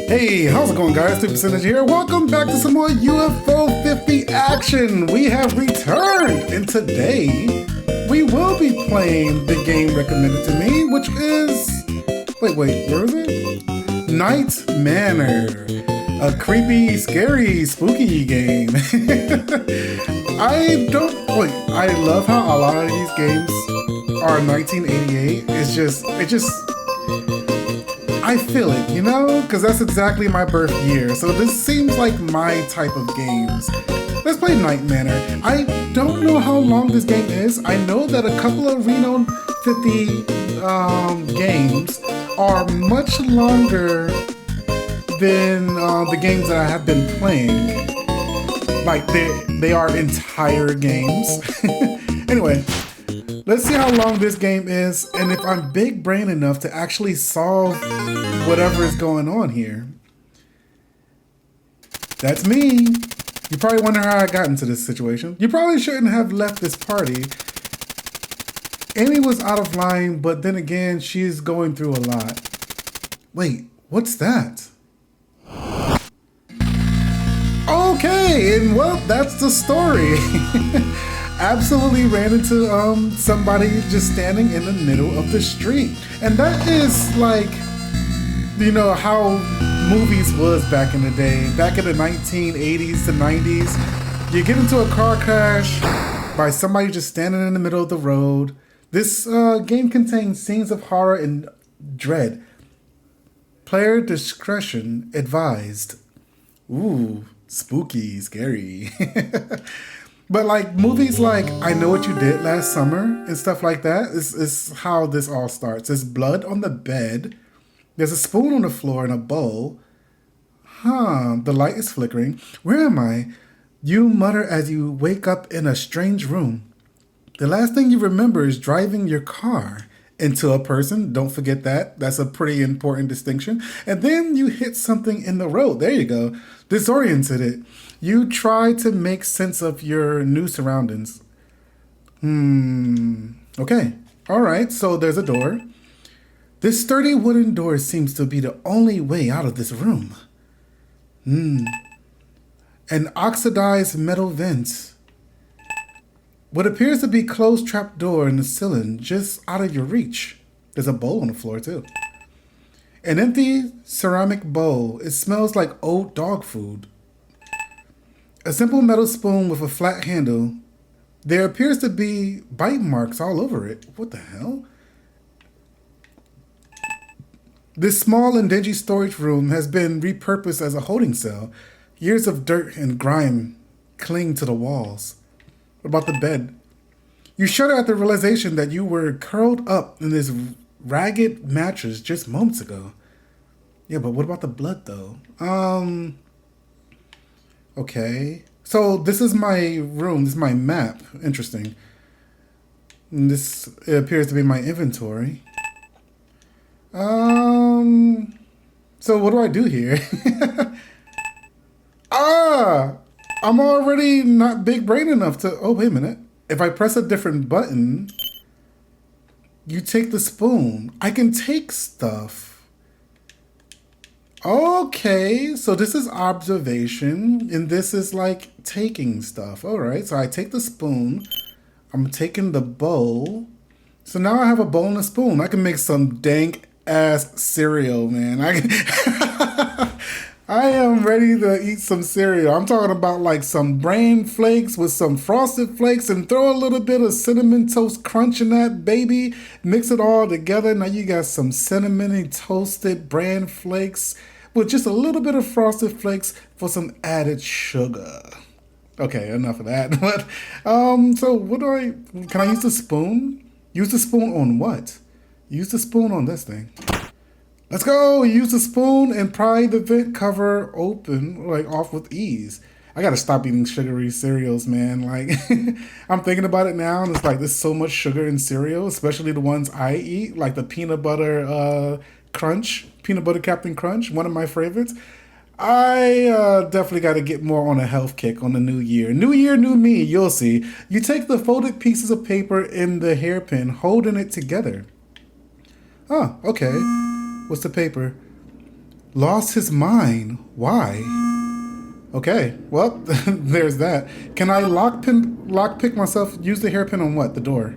Hey, how's it going, guys? 2% here. Welcome back to some more UFO 50 action. We have returned, and today we will be playing the game recommended to me, which is... Wait, where is it? Night Manor. A creepy, scary, spooky game. I love how a lot of these games are 1988. I feel it, you know? Because that's exactly my birth year. So this seems like my type of games. Let's play Night Manor. I don't know how long this game is. I know that a couple of Reno 50 games are much longer than the games that I have been playing. Like, they are entire games. Anyway. Let's see how long this game is, and if I'm big brain enough to actually solve whatever is going on here. That's me. You probably wonder how I got into this situation. You probably shouldn't have left this party. Amy was out of line, but then again, she's going through a lot. Wait, what's that? Okay, and well, that's the story. Absolutely ran into somebody just standing in the middle of the street. And that is like, you know, how movies was back in the day. Back in the 1980s to 90s. You get into a car crash by somebody just standing in the middle of the road. This game contains scenes of horror and dread. Player discretion advised. Ooh, spooky, scary. But like movies like I Know What You Did Last Summer and stuff like that is how this all starts. There's blood on the bed. There's a spoon on the floor and a bowl. The light is flickering. Where am I? You mutter as you wake up in a strange room. The last thing you remember is driving your car into a person. Don't forget that. That's a pretty important distinction. And then you hit something in the road. There you go. Disoriented it. You try to make sense of your new surroundings. Okay. All right. So there's a door. This sturdy wooden door seems to be the only way out of this room. An oxidized metal vent. What appears to be closed trap door in the ceiling just out of your reach. There's a bowl on the floor too. An empty ceramic bowl. It smells like old dog food. A simple metal spoon with a flat handle. There appears to be bite marks all over it. What the hell? This small and dingy storage room has been repurposed as a holding cell. Years of dirt and grime cling to the walls. What about the bed? You shudder at the realization that you were curled up in this ragged mattress just moments ago. Yeah, but what about the blood though? Okay. So this is my room. This is my map. Interesting. And this appears to be my inventory. So what do I do here? I'm already not big brain enough to... Oh, wait a minute. If I press a different button, you take the spoon. I can take stuff. Okay, so this is observation, and this is like taking stuff. All right, so I take the spoon. I'm taking the bowl. So now I have a bowl and a spoon. I can make some dank-ass cereal, man. I am ready to eat some cereal. I'm talking about like some bran flakes with some frosted flakes and throw a little bit of cinnamon toast crunch in that baby. Mix it all together. Now you got some cinnamony toasted bran flakes with just a little bit of frosted flakes for some added sugar. Okay, enough of that. But so what can I use the spoon? Use the spoon on what? Use the spoon on this thing. Let's go! Use the spoon and pry the vent cover open, like off with ease. I gotta stop eating sugary cereals, man. Like, I'm thinking about it now, and it's like there's so much sugar in cereal, especially the ones I eat, like the peanut butter crunch, peanut butter Captain Crunch, one of my favorites. I definitely got to get more on a health kick on the new year. New year, new me, you'll see. You take the folded pieces of paper in the hairpin, holding it together. Oh, okay. What's the paper? Lost his mind. Why? Okay, well, there's that. Can I lockpick myself? Use the hairpin on what? The door.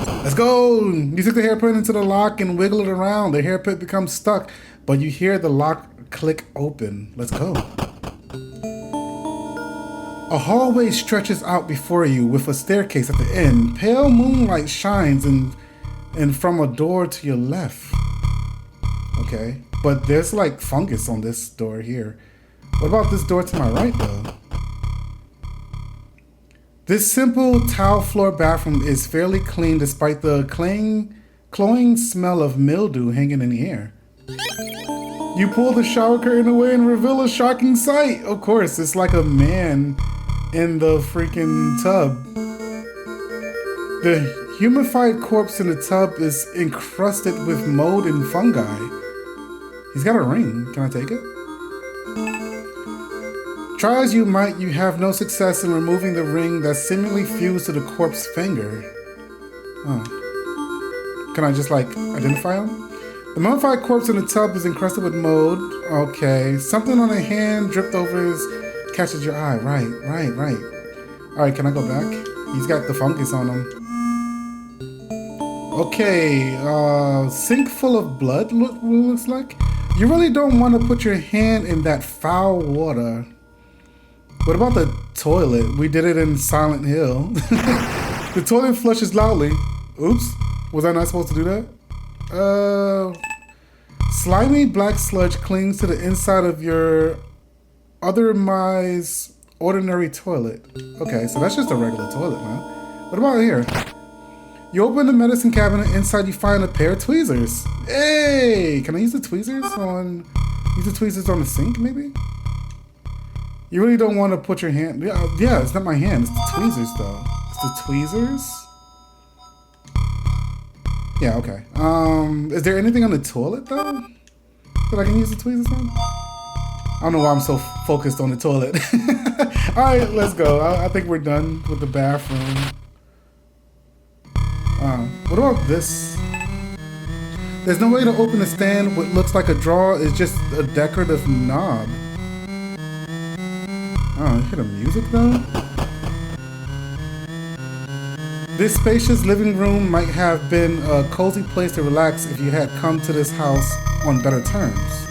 Let's go! You stick the hairpin into the lock and wiggle it around. The hairpin becomes stuck, but you hear the lock click open. Let's go. A hallway stretches out before you with a staircase at the end. Pale moonlight shines and from a door to your left. Okay, but there's like fungus on this door here. What about this door to my right though? This simple tile floor bathroom is fairly clean despite the cloying smell of mildew hanging in the air. You pull the shower curtain away and reveal a shocking sight. Of course, it's like a man in the freaking tub. The humidified corpse in the tub is encrusted with mold and fungi. He's got a ring. Can I take it? Try as you might, you have no success in removing the ring that's seemingly fused to the corpse's finger. Oh. Can I just like identify him? The mummified corpse in the tub is encrusted with mold. Okay. Something on a hand dripped over his catches your eye. Right. Alright, can I go back? He's got the fungus on him. Okay, sink full of blood looks like. You really don't want to put your hand in that foul water. What about the toilet? We did it in Silent Hill. The toilet flushes loudly. Oops, was I not supposed to do that? Slimy black sludge clings to the inside of your otherwise ordinary toilet. Okay, so that's just a regular toilet, man. What about here? You open the medicine cabinet. Inside you find a pair of tweezers. Hey! Can I use the tweezers on... Use the tweezers on the sink, maybe? You really don't want to put your hand... Yeah, it's not my hand. It's the tweezers, though. It's the tweezers? Yeah, okay. Is there anything on the toilet, though? That I can use the tweezers on? I don't know why I'm so focused on the toilet. Alright, let's go. I think we're done with the bathroom. What about this? There's no way to open the stand. What looks like a drawer is just a decorative knob. Oh, you hear the music though? This spacious living room might have been a cozy place to relax if you had come to this house on better terms.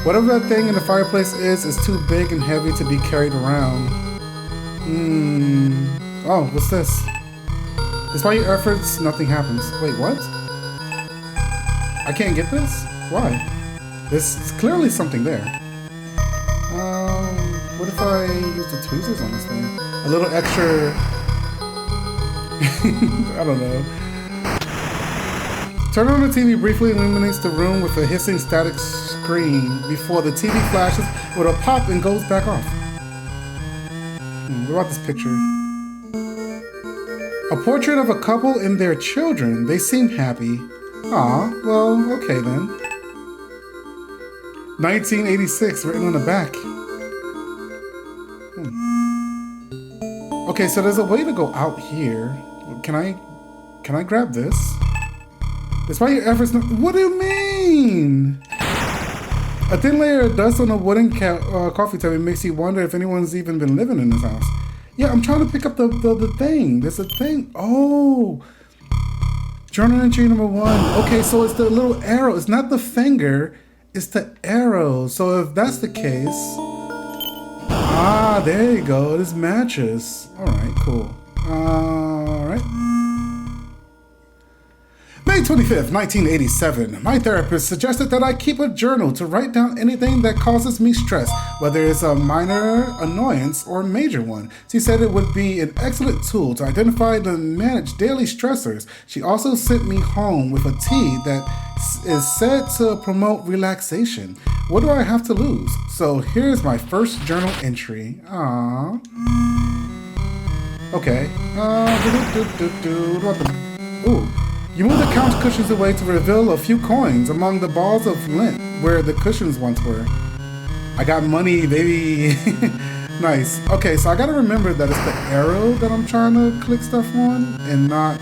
Whatever that thing in the fireplace is too big and heavy to be carried around. Oh, what's this? Despite your efforts, nothing happens. Wait, what? I can't get this? Why? There's clearly something there. What if I use the tweezers on this thing? A little extra... I don't know. Turn on the TV briefly illuminates the room with a hissing static screen before the TV flashes with a pop and goes back off. What about this picture? A portrait of a couple and their children. They seem happy. Aw, well, okay then. 1986 written on the back. Okay, so there's a way to go out here. Can I grab this? Despite your efforts, what do you mean? A thin layer of dust on a wooden coffee table makes you wonder if anyone's even been living in this house. Yeah, I'm trying to pick up the thing. There's a thing. Oh. Journal entry number 1. Okay, so it's the little arrow. It's not the finger. It's the arrow. So if that's the case... Ah, there you go. This matches. Alright, cool. Alright. May 25th, 1987. My therapist suggested that I keep a journal to write down anything that causes me stress, whether it's a minor annoyance or a major one. She said it would be an excellent tool to identify and manage daily stressors. She also sent me home with a tea that is said to promote relaxation. What do I have to lose? So here's my first journal entry. Aww. Okay. Ooh. You move the couch cushions away to reveal a few coins among the balls of lint where the cushions once were. I got money, baby. Nice. Okay, so I gotta remember that it's the arrow that I'm trying to click stuff on and not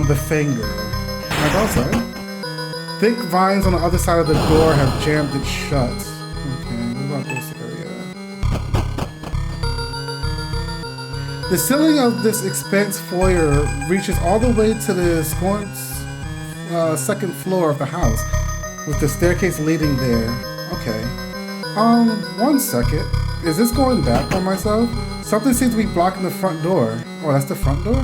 the finger. Can I go outside? Thick vines on the other side of the door have jammed it shut. Okay, what about this area? The ceiling of this expanse foyer reaches all the way to the second floor of the house, with the staircase leading there. Okay. 1 second. Is this going back on myself? Something seems to be blocking the front door. Oh, that's the front door?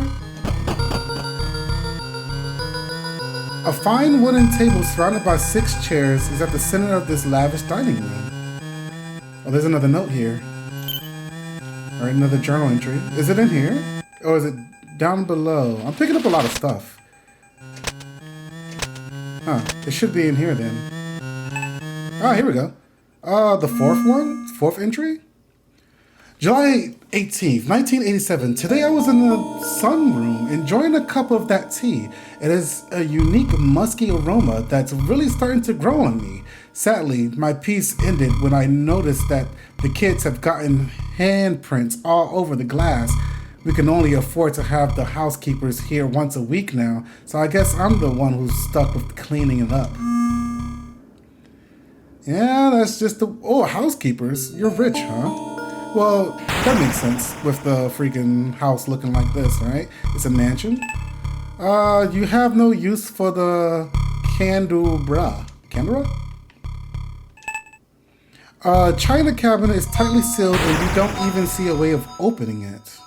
A fine wooden table surrounded by 6 chairs is at the center of this lavish dining room. Oh, there's another note here. Alright, another journal entry. Is it in here? Or is it down below? I'm picking up a lot of stuff. Huh, it should be in here then. Ah, here we go. The fourth one? Fourth entry? July 18th, 1987. Today I was in the sunroom enjoying a cup of that tea. It is a unique musky aroma that's really starting to grow on me. Sadly, my piece ended when I noticed that the kids have gotten handprints all over the glass. We can only afford to have the housekeepers here once a week now, so I guess I'm the one who's stuck with cleaning it up. Yeah, that's just the... Oh, housekeepers? You're rich, huh? Well, that makes sense with the freaking house looking like this, right? It's a mansion. You have no use for the candelabra. Candelabra? China cabinet is tightly sealed and you don't even see a way of opening it.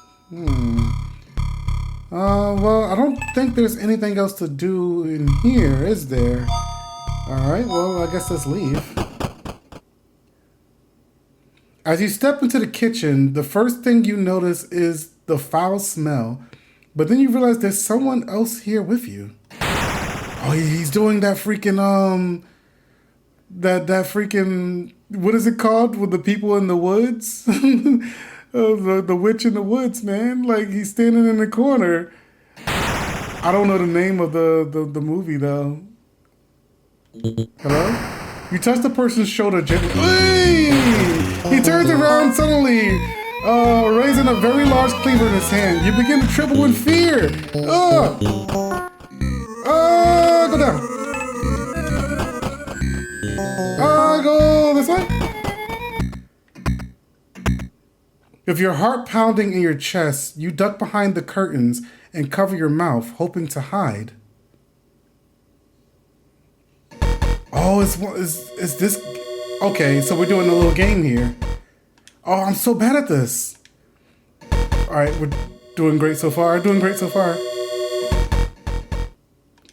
Well, I don't think there's anything else to do in here, is there? Alright, well, I guess let's leave. As you step into the kitchen, the first thing you notice is the foul smell, but then you realize there's someone else here with you. Oh, he's doing that freaking, that freaking, what is it called with the people in the woods? The witch in the woods, man. Like, he's standing in the corner. I don't know the name of the movie, though. Hello? You touch the person's shoulder gently. Hey! He turns around suddenly, raising a very large cleaver in his hand. You begin to tremble in fear. Go down. Go this way. With your heart pounding in your chest, you duck behind the curtains and cover your mouth, hoping to hide. Oh, is this... Okay, so we're doing a little game here. Oh, I'm so bad at this. Alright, we're doing great so far. Doing great so far.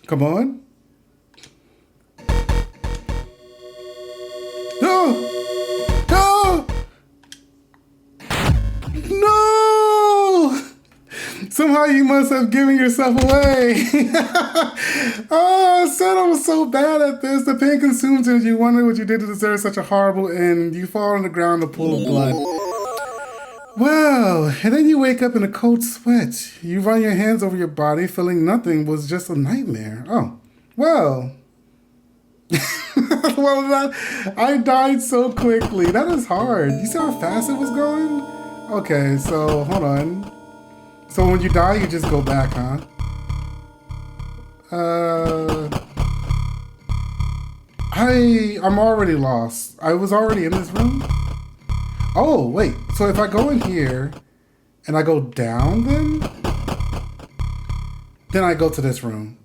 Come on. No! No! No! Somehow you must have given yourself away. Oh, I said I was so bad at this. The pain consumes you. You wonder what you did to deserve such a horrible end. You fall on the ground in a pool of blood. Well, and then you wake up in a cold sweat. You run your hands over your body, feeling nothing was just a nightmare. Oh, well. Well, I died so quickly. That is hard. You see how fast it was going? Okay, so hold on. So when you die, you just go back, huh? I'm already lost. I was already in this room? Oh, wait. So if I go in here and I go down then I go to this room.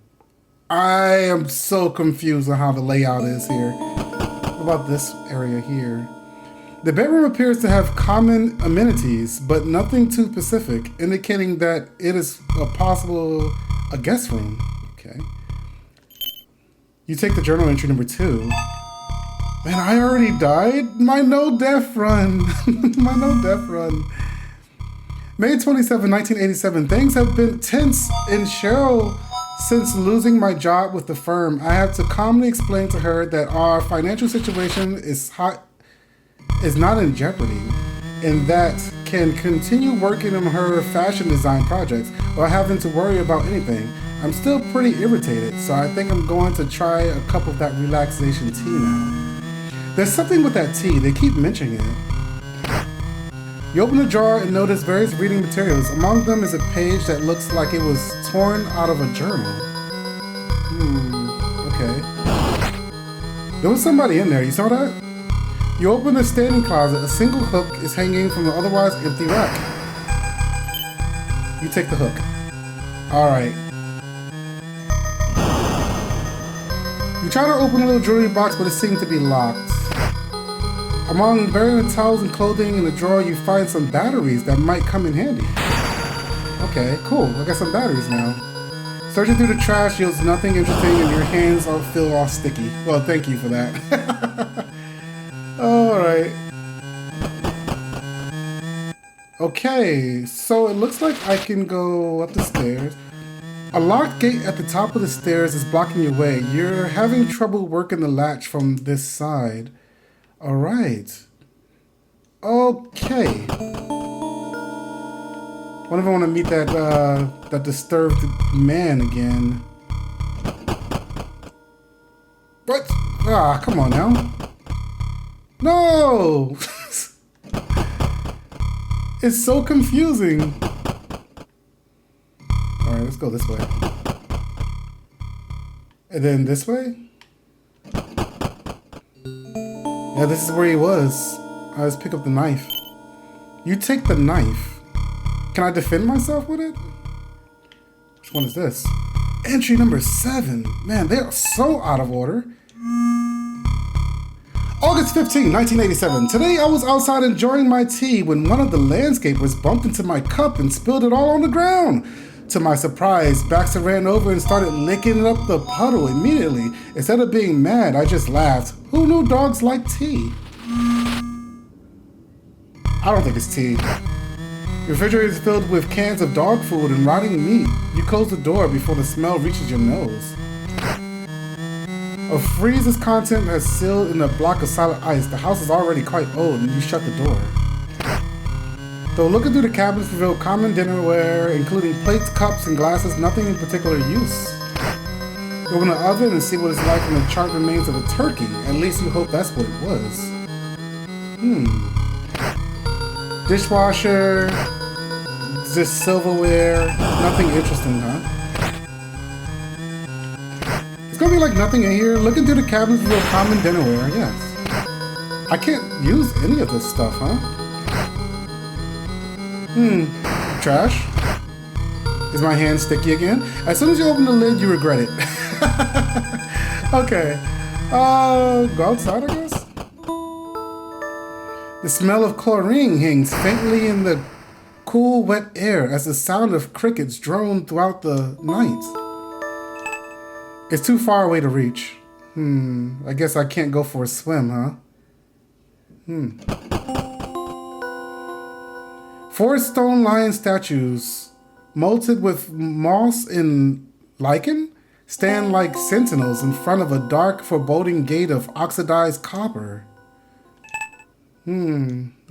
I am so confused on how the layout is here. What about this area here? The bedroom appears to have common amenities, but nothing too specific, indicating that it is a guest room. Okay. You take the journal entry number 2. Man, I already died? My no-death run. My no-death run. May 27, 1987. Things have been tense in Cheryl since losing my job with the firm. I have to calmly explain to her that our financial situation is not in jeopardy, and that can continue working on her fashion design projects without having to worry about anything. I'm still pretty irritated, so I think I'm going to try a cup of that relaxation tea now. There's something with that tea, they keep mentioning it. You open the drawer and notice various reading materials. Among them is a page that looks like it was torn out of a journal. Okay. There was somebody in there, you saw that? You open the standing closet, a single hook is hanging from the otherwise empty rack. You take the hook. Alright. You try to open the little jewelry box, but it seemed to be locked. Among buried towels and clothing in the drawer, you find some batteries that might come in handy. Okay, cool. I got some batteries now. Searching through the trash yields nothing interesting and your hands feel all sticky. Well, thank you for that. Alright. Okay, so it looks like I can go up the stairs. A locked gate at the top of the stairs is blocking your way. You're having trouble working the latch from this side. Alright. Okay. What if I want to meet that disturbed man again? What? Ah, come on now. No! It's so confusing. Alright, let's go this way. And then this way? Yeah, this is where he was. Let's pick up the knife. You take the knife. Can I defend myself with it? Which one is this? Entry number 7. Man, they are so out of order. August 15, 1987. Today I was outside enjoying my tea when one of the landscapers bumped into my cup and spilled it all on the ground. To my surprise, Baxter ran over and started licking up the puddle immediately. Instead of being mad, I just laughed. Who knew dogs like tea? I don't think it's tea. The refrigerator is filled with cans of dog food and rotting meat. You close the door before the smell reaches your nose. A freezer's content has sealed in a block of solid ice. The house is already quite old and you shut the door. Though looking through the cabinets revealed common dinnerware, including plates, cups, and glasses, nothing in particular use. You open the oven and see what it's like from the charred remains of a turkey. At least you hope that's what it was. Dishwasher, just silverware, nothing interesting, huh? It's gonna be like nothing in here. Looking through the cabinets revealed common dinnerware, yes. I can't use any of this stuff, huh? Trash. Is my hand sticky again? As soon as you open the lid, you regret it. Okay. Go outside, I guess? The smell of chlorine hangs faintly in the cool, wet air as the sound of crickets drone throughout the night. It's too far away to reach. I guess I can't go for a swim, huh? 4 stone lion statues, molded with moss and lichen, stand like sentinels in front of a dark, foreboding gate of oxidized copper.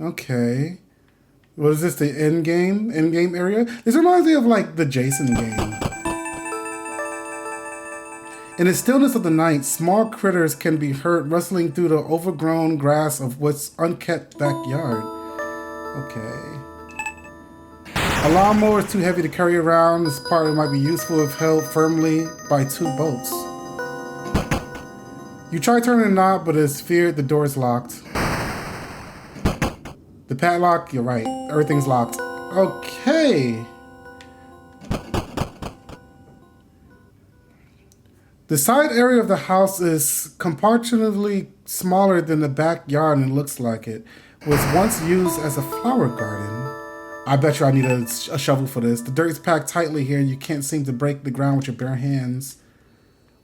Okay. What is this, the endgame area? This reminds me of like the Jason game. In the stillness of the night, small critters can be heard rustling through the overgrown grass of what's unkept backyard. Okay. A lawnmower is too heavy to carry around. This part might be useful if held firmly by 2 bolts. You try turning the knob, but it's feared the door is locked. The padlock, you're right. Everything's locked. Okay. The side area of the house is comparatively smaller than the backyard and looks like it was once used as a flower garden. I bet you I need a shovel for this. The dirt is packed tightly here and you can't seem to break the ground with your bare hands.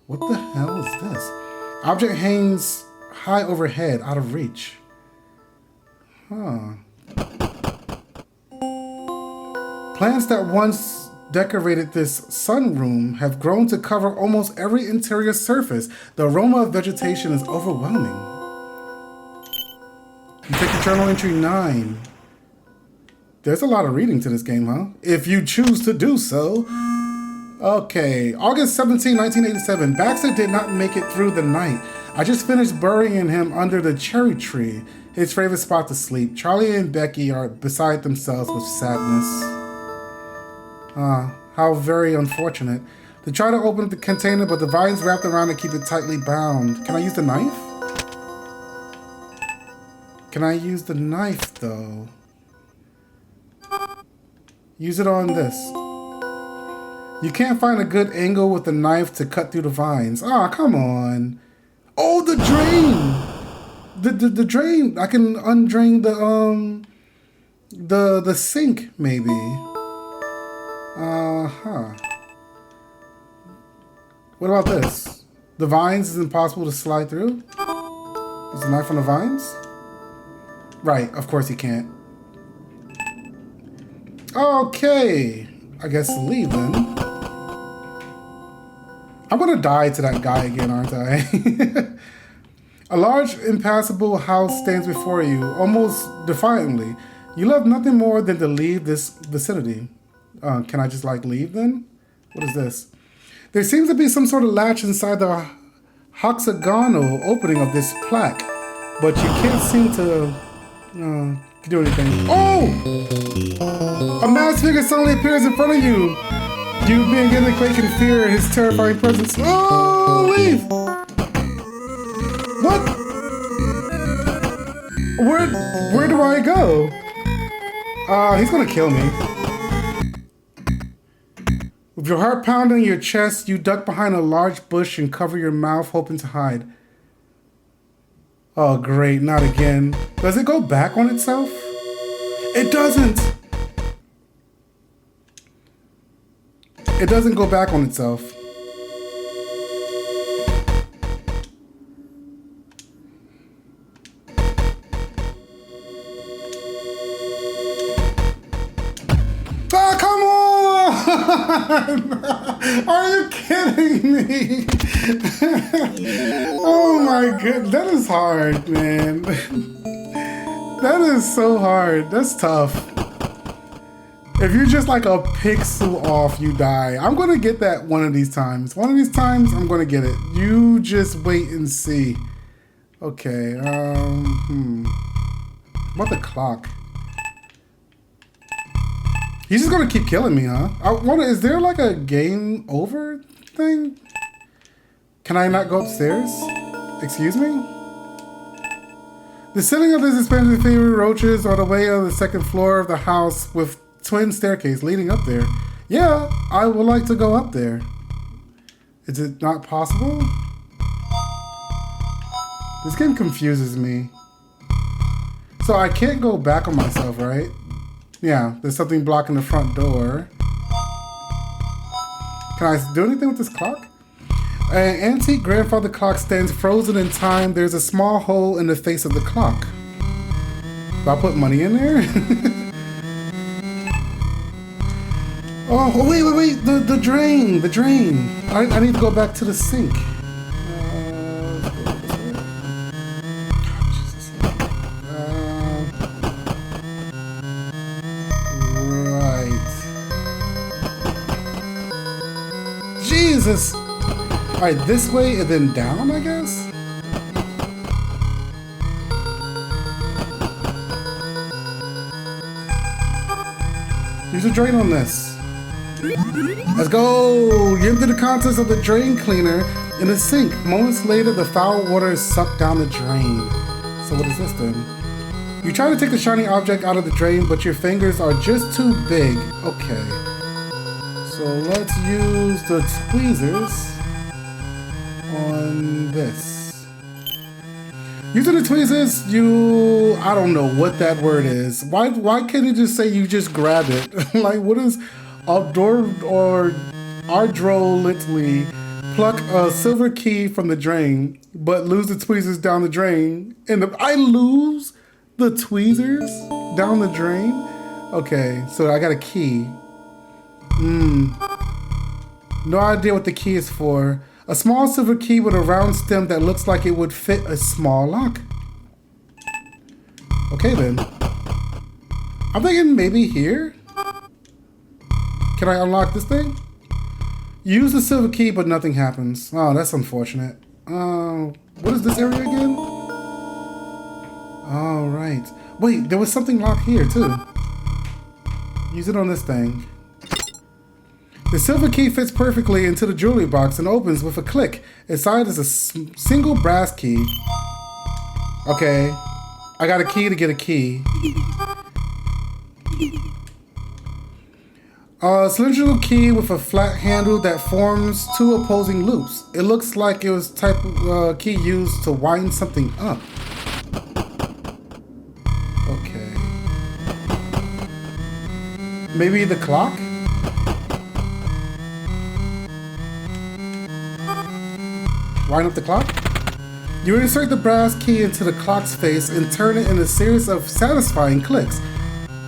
What the hell is this? Object hangs high overhead, out of reach. Plants that once decorated this sunroom have grown to cover almost every interior surface. The aroma of vegetation is overwhelming. You take the journal entry 9. There's a lot of reading to this game, huh? If you choose to do so. Okay, August 17, 1987. Baxter did not make it through the night. I just finished burying him under the cherry tree, his favorite spot to sleep. Charlie and Becky are beside themselves with sadness. How very unfortunate. They try to open the container, but the vines wrapped around it keep it tightly bound. Can I use the knife? Can I use the knife though? Use it on this. You can't find a good angle with the knife to cut through the vines. Ah, come on. Oh, the drain. The drain. I can undrain the sink maybe. What about this? The vines is impossible to slide through? Is the knife on the vines? Right, of course you can't. Okay. I guess leave then. I'm gonna die to that guy again, aren't I? A large, impassable house stands before you, almost defiantly. You love nothing more than to leave this vicinity. Can I just like leave then? What is this? There seems to be some sort of latch inside the hexagonal opening of this plaque, but you can't seem to do anything. Oh! A masked figure suddenly appears in front of you. You begin to quake in fear at his terrifying presence. Oh, leave! What? Where do I go? He's gonna kill me. With your heart pounding in your chest, you duck behind a large bush and cover your mouth, hoping to hide. Oh, great, not again. Does it go back on itself? It doesn't! It doesn't go back on itself. Oh, come on! Are you kidding me? Oh my god, that is hard, man. That is so hard. That's tough. If you're just like a pixel off, you die. I'm gonna get that one of these times. One of these times, I'm gonna get it. You just wait and see. Okay, What about the clock? He's just gonna keep killing me, huh? I wonder, is there like a game over thing? Can I not go upstairs? Excuse me? The ceiling of this expensive favorite roaches are the way of the second floor of the house with twin staircase leading up there. Yeah, I would like to go up there. Is it not possible? This game confuses me. So I can't go back on myself, right? Yeah, there's something blocking the front door. Can I do anything with this clock? An antique grandfather clock stands frozen in time. There's a small hole in the face of the clock. Do I put money in there? Oh, wait. The drain. I need to go back to the sink. Jesus! Alright, this way and then down, I guess? Use a drain on this. Let's go! You empty the contents of the drain cleaner in the sink. Moments later, the foul water is sucked down the drain. So what is this then? You try to take the shiny object out of the drain, but your fingers are just too big. Okay. So let's use the tweezers on this. Using the tweezers, I don't know what that word is. Why can't it just say you just grab it? Like, what is ardrolitly pluck a silver key from the drain, but lose the tweezers down the drain? And I lose the tweezers down the drain? Okay, so I got a key. No idea what the key is for. A small silver key with a round stem that looks like it would fit a small lock. Okay then. I'm thinking maybe here? Can I unlock this thing? Use the silver key but nothing happens. Oh, that's unfortunate. What is this area again? All right. Wait, there was something locked here too. Use it on this thing. The silver key fits perfectly into the jewelry box and opens with a click. Inside is a single brass key. Okay. I got a key to get a key. A cylindrical key with a flat handle that forms two opposing loops. It looks like it was type of key used to wind something up. Okay. Maybe the clock? Wind up the clock? You insert the brass key into the clock's face and turn it in a series of satisfying clicks.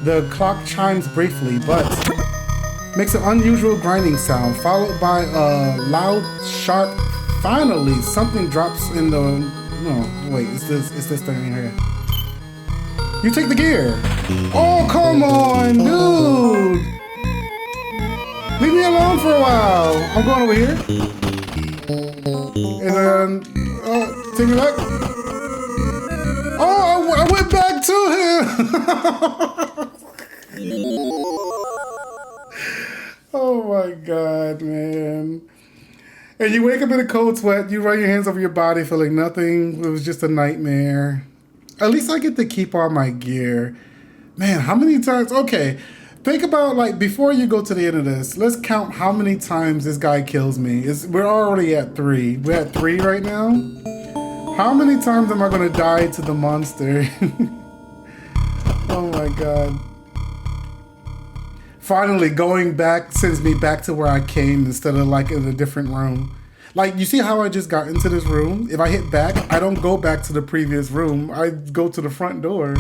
The clock chimes briefly, but makes an unusual grinding sound, followed by a loud, sharp, finally, something drops in the... No, wait, it's this thing here. You take the gear. Oh, come on, dude! Leave me alone for a while. I'm going over here. And then, take me back. Oh, I went back to him! Oh my God, man. And you wake up in a cold sweat, you run your hands over your body feeling nothing. It was just a nightmare. At least I get to keep all my gear. Man, how many times? Okay, think about, like, before you go to the end of this, let's count how many times this guy kills me. We're already at 3. We're at 3 right now. How many times am I going to die to the monster? Oh my God. Finally, going back sends me back to where I came instead of like in a different room. Like, you see how I just got into this room? If I hit back, I don't go back to the previous room. I go to the front door.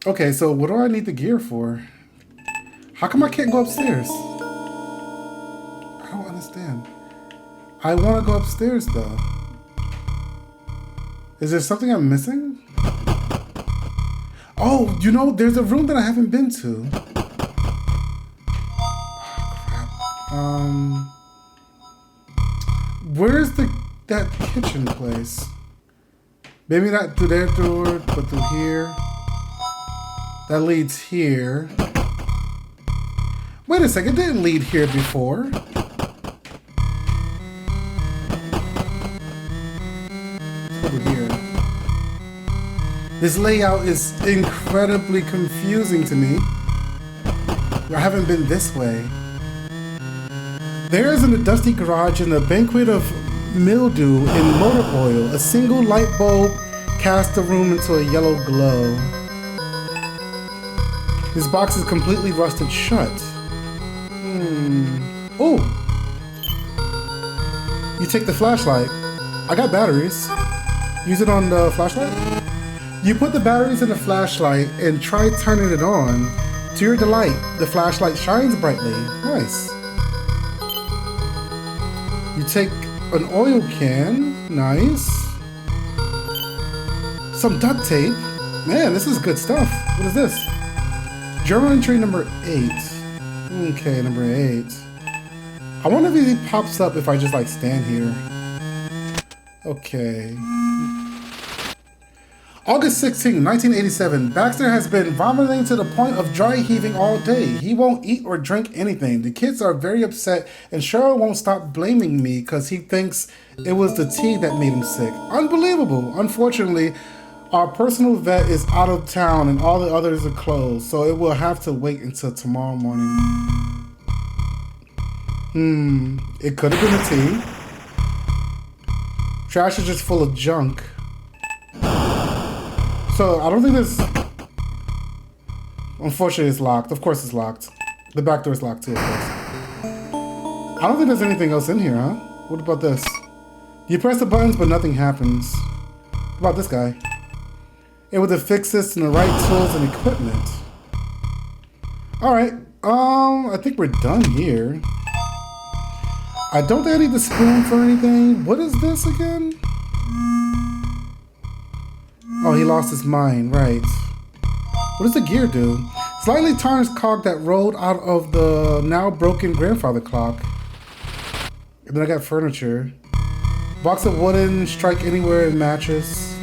Okay, so what do I need the gear for? How come I can't go upstairs? I don't understand. I want to go upstairs though. Is there something I'm missing? Oh, you know, there's a room that I haven't been to. Oh, crap. Where's that kitchen place? Maybe not through their door, but through here. That leads here. Wait a second, it didn't lead here before. Over here. This layout is incredibly confusing to me. I haven't been this way. There is in the dusty garage in a banquet of mildew and motor oil. A single light bulb casts the room into a yellow glow. This box is completely rusted shut. Oh! You take the flashlight. I got batteries. Use it on the flashlight? You put the batteries in the flashlight and try turning it on. To your delight, the flashlight shines brightly. Nice. You take an oil can. Nice. Some duct tape. Man, this is good stuff. What is this? Journal entry number 8. Okay, number 8. I wonder if he pops up if I just like stand here. Okay. August 16, 1987. Baxter has been vomiting to the point of dry heaving all day. He won't eat or drink anything. The kids are very upset, and Cheryl won't stop blaming me because he thinks it was the tea that made him sick. Unbelievable. Unfortunately, our personal vet is out of town and all the others are closed, so it will have to wait until tomorrow morning. It could have been the tea. Trash is just full of junk. So, I don't think there's... Unfortunately, it's locked. Of course it's locked. The back door is locked too, of course. I don't think there's anything else in here, huh? What about this? You press the buttons, but nothing happens. What about this guy? Able to fix this in the right tools and equipment. Alright, I think we're done here. I don't think I need the spoon for anything. What is this again? Oh, he lost his mind, right. What does the gear do? Slightly tarnished cog that rolled out of the now broken grandfather clock. And then I got furniture. Box of wooden, strike anywhere and mattress.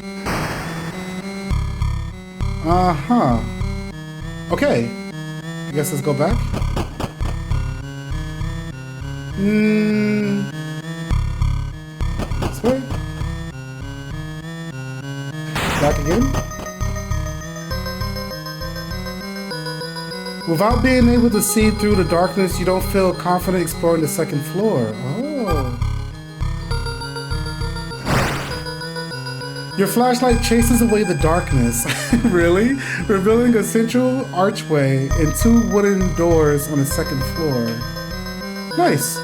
Uh-huh. Okay. I guess let's go back. This way? Back again. Without being able to see through the darkness, you don't feel confident exploring the second floor. Oh. Your flashlight chases away the darkness. Really? Revealing a central archway and 2 wooden doors on the second floor. Nice.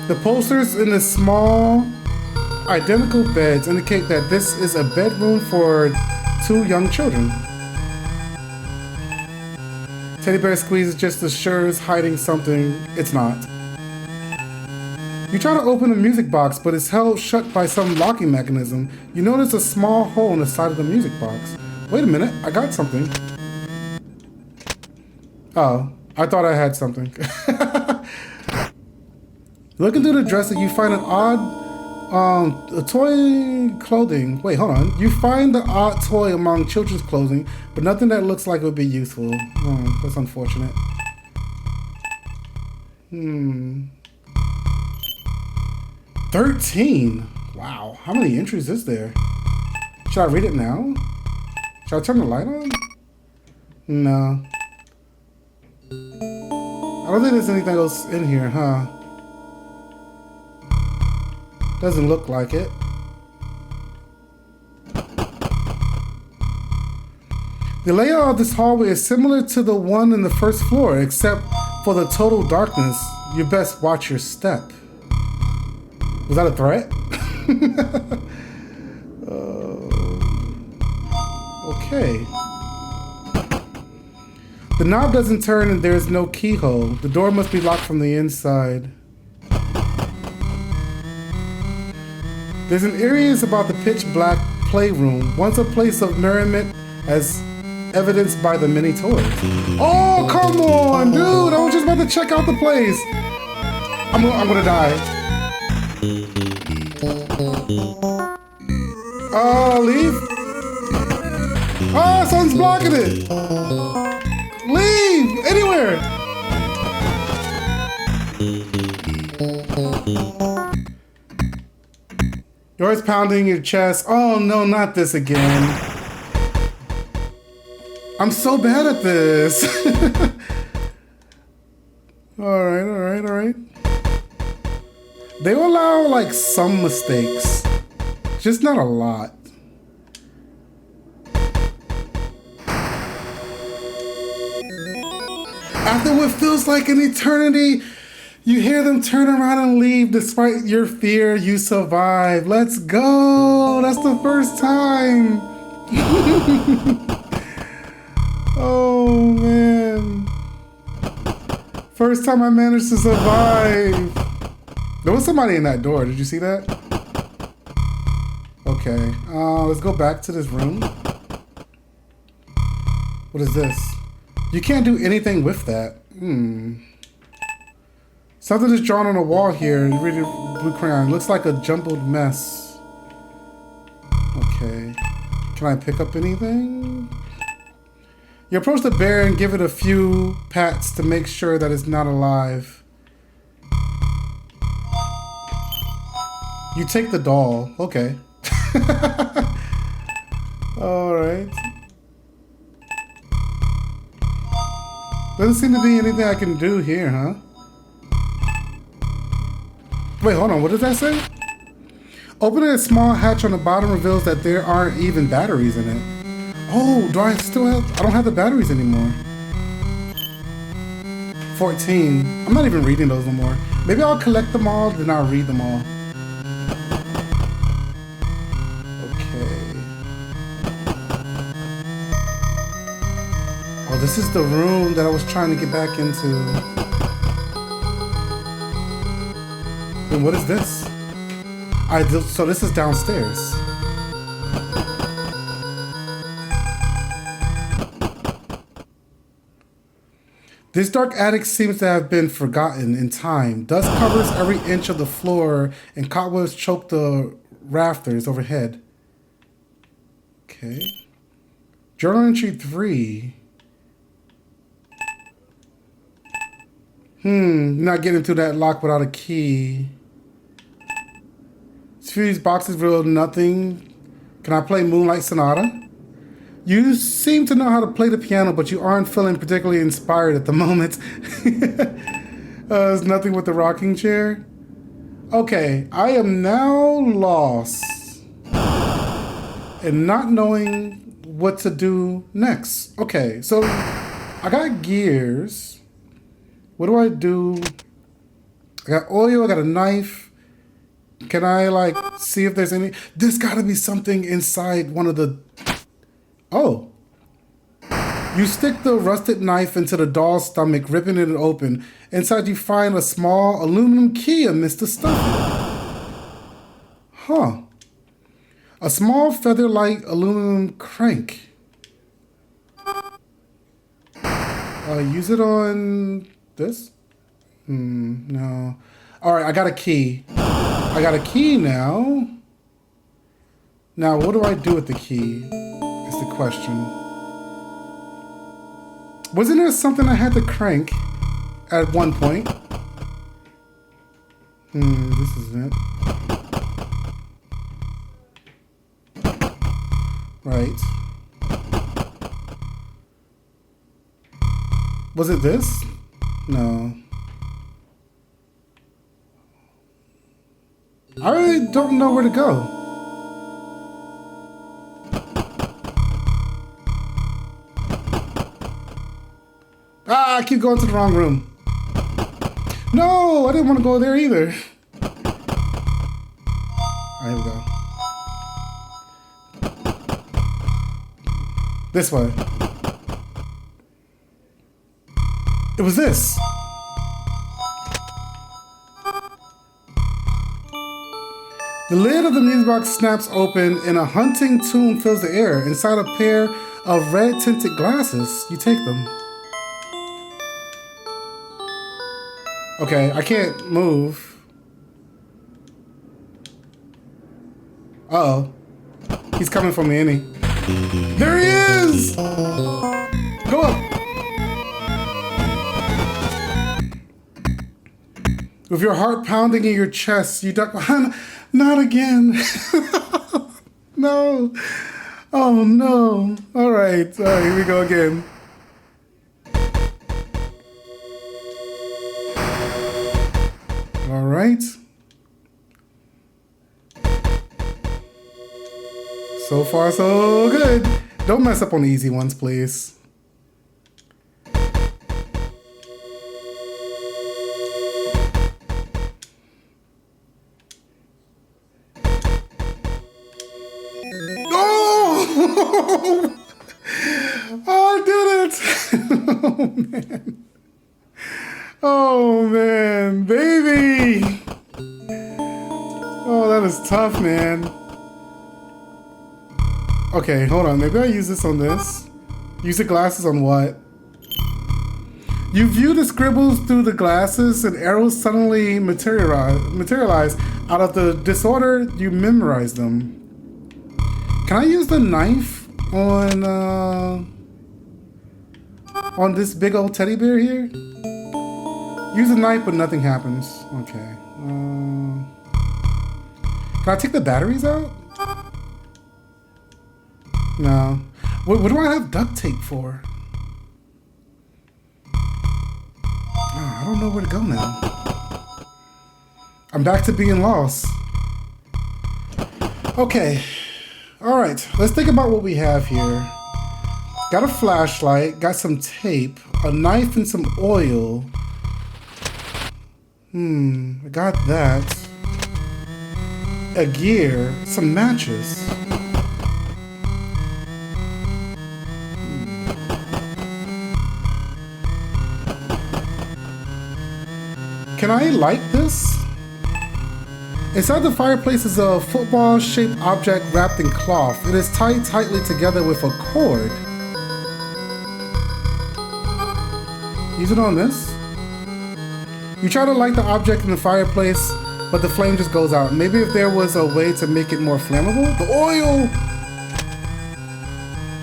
The posters in the small, identical beds indicate that this is a bedroom for 2 young children. Teddy bear squeeze just assures hiding something it's not. You try to open the music box, but it's held shut by some locking mechanism. You notice a small hole in the side of the music box. Wait a minute, I got something. Oh, I thought I had something. Looking through the dresser, you find an odd a toy clothing. Wait, hold on. You find the odd toy among children's clothing, but nothing that looks like it would be useful. Oh, that's unfortunate. 13? Wow, how many entries is there? Should I read it now? Should I turn the light on? No. I don't think there's anything else in here, huh? Doesn't look like it. The layout of this hallway is similar to the one in the first floor, except for the total darkness. You best watch your step. Was that a threat? Okay. The knob doesn't turn and there's no keyhole. The door must be locked from the inside. There's an areas about the pitch black playroom, once a place of merriment as evidenced by the many toys. Oh, come on, dude! I was just about to check out the place. I'm gonna die. Leave? Oh, something's blocking it. Leave! Anywhere! You're always pounding your chest. Oh no, not this again. I'm so bad at this. Alright. They will allow like some mistakes. Just not a lot. After what feels like an eternity, you hear them turn around and leave. Despite your fear, you survive. Let's go. That's the first time. Oh, man. First time I managed to survive. There was somebody in that door. Did you see that? Okay. Let's go back to this room. What is this? You can't do anything with that. Something is drawn on the wall here. Really blue crayon. Looks like a jumbled mess. Okay. Can I pick up anything? You approach the bear and give it a few pats to make sure that it's not alive. You take the doll. Okay. Alright. Doesn't seem to be anything I can do here, huh? Wait, hold on. What does that say? Opening a small hatch on the bottom reveals that there aren't even batteries in it. Oh, do I still have... I don't have the batteries anymore. 14. I'm not even reading those no more. Maybe I'll collect them all, then I'll read them all. Oh, this is the room that I was trying to get back into. And what is this? So this is downstairs. This dark attic seems to have been forgotten in time. Dust covers every inch of the floor and cobwebs choke the rafters overhead. Okay. Journal entry 3. Not getting through that lock without a key. few of these boxes reveal nothing. Can I play Moonlight Sonata? You seem to know how to play the piano, but you aren't feeling particularly inspired at the moment. There's nothing with the rocking chair. Okay, I am now lost and not knowing what to do next. Okay, so I got gears. What do I do? I got oil, I got a knife. Can I like see if there's any? There's gotta be something inside one of the... Oh. You stick the rusted knife into the doll's stomach, ripping it open. Inside you find a small aluminum key amidst the stuffing. Huh. A small feather-like aluminum crank. Use it on this? No. Alright, I got a key. I got a key now. Now, what do I do with the key? Is the question. Wasn't there something I had to crank at one point? This is it. Right. Was it this? No. I really don't know where to go. Ah, I keep going to the wrong room. No, I didn't want to go there either. Alright, here we go. This way. It was this. The lid of the music box snaps open and a hunting tune fills the air. Inside a pair of red tinted glasses, you take them. Okay, I can't move. Uh-oh. He's coming for me, ain't he? There he is! Go up! With your heart pounding in your chest, you duck behind. Not again. No. Oh no. Alright, here we go again. Alright. So far, so good. Don't mess up on the easy ones, please. Oh! I did it! Oh, man. Oh, man. Baby! Oh, that is tough, man. Okay, hold on. Maybe I use this on this. Use the glasses on what? You view the scribbles through the glasses and arrows suddenly materialize. Out of the disorder, you memorize them. Can I use the knife on this big old teddy bear here? Use a knife, but nothing happens. Okay. Can I take the batteries out? No. What do I have duct tape for? Oh, I don't know where to go now. I'm back to being lost. Okay. Alright, let's think about what we have here. Got a flashlight, got some tape, a knife and some oil. I got that. A gear, some matches. Can I light this? Inside the fireplace is a football-shaped object wrapped in cloth. It is tied tightly together with a cord. Use it on this. You try to light the object in the fireplace, but the flame just goes out. Maybe if there was a way to make it more flammable? The oil!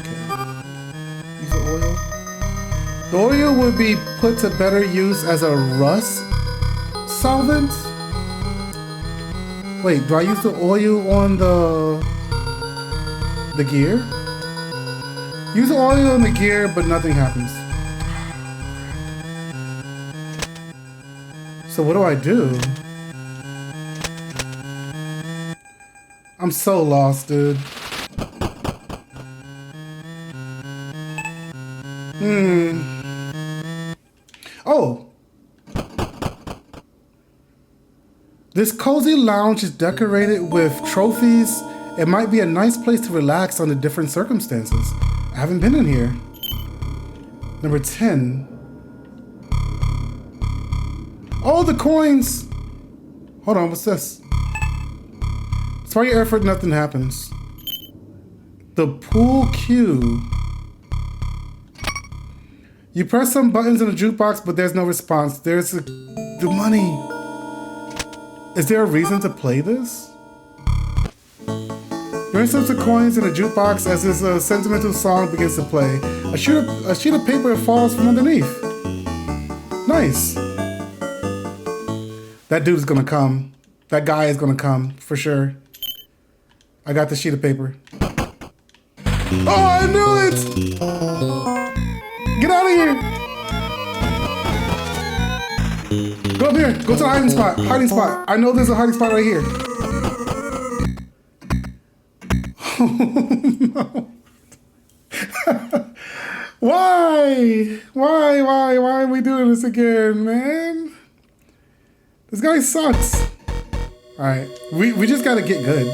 Okay. Use the oil. The oil would be put to better use as a rust solvent. Wait, do I use the oil on the gear? Use the oil on the gear, but nothing happens. So what do I do? I'm so lost, dude. Oh! This cozy lounge is decorated with trophies. It might be a nice place to relax under different circumstances. I haven't been in here. Number 10. Oh, the coins! Hold on, what's this? Despite your effort, nothing happens. The pool cue. You press some buttons in the jukebox, but there's no response. There's the money. Is there a reason to play this? You insert the coins in the jukebox as this sentimental song begins to play. A sheet of paper falls from underneath. Nice. That dude is gonna come. That guy is gonna come, for sure. I got the sheet of paper. Oh, I knew it! Get out of here! Go up here. Go to the hiding spot. Hiding spot. I know there's a hiding spot right here. Oh, no. Why? Why are we doing this again, man? This guy sucks. Alright. We just gotta get good.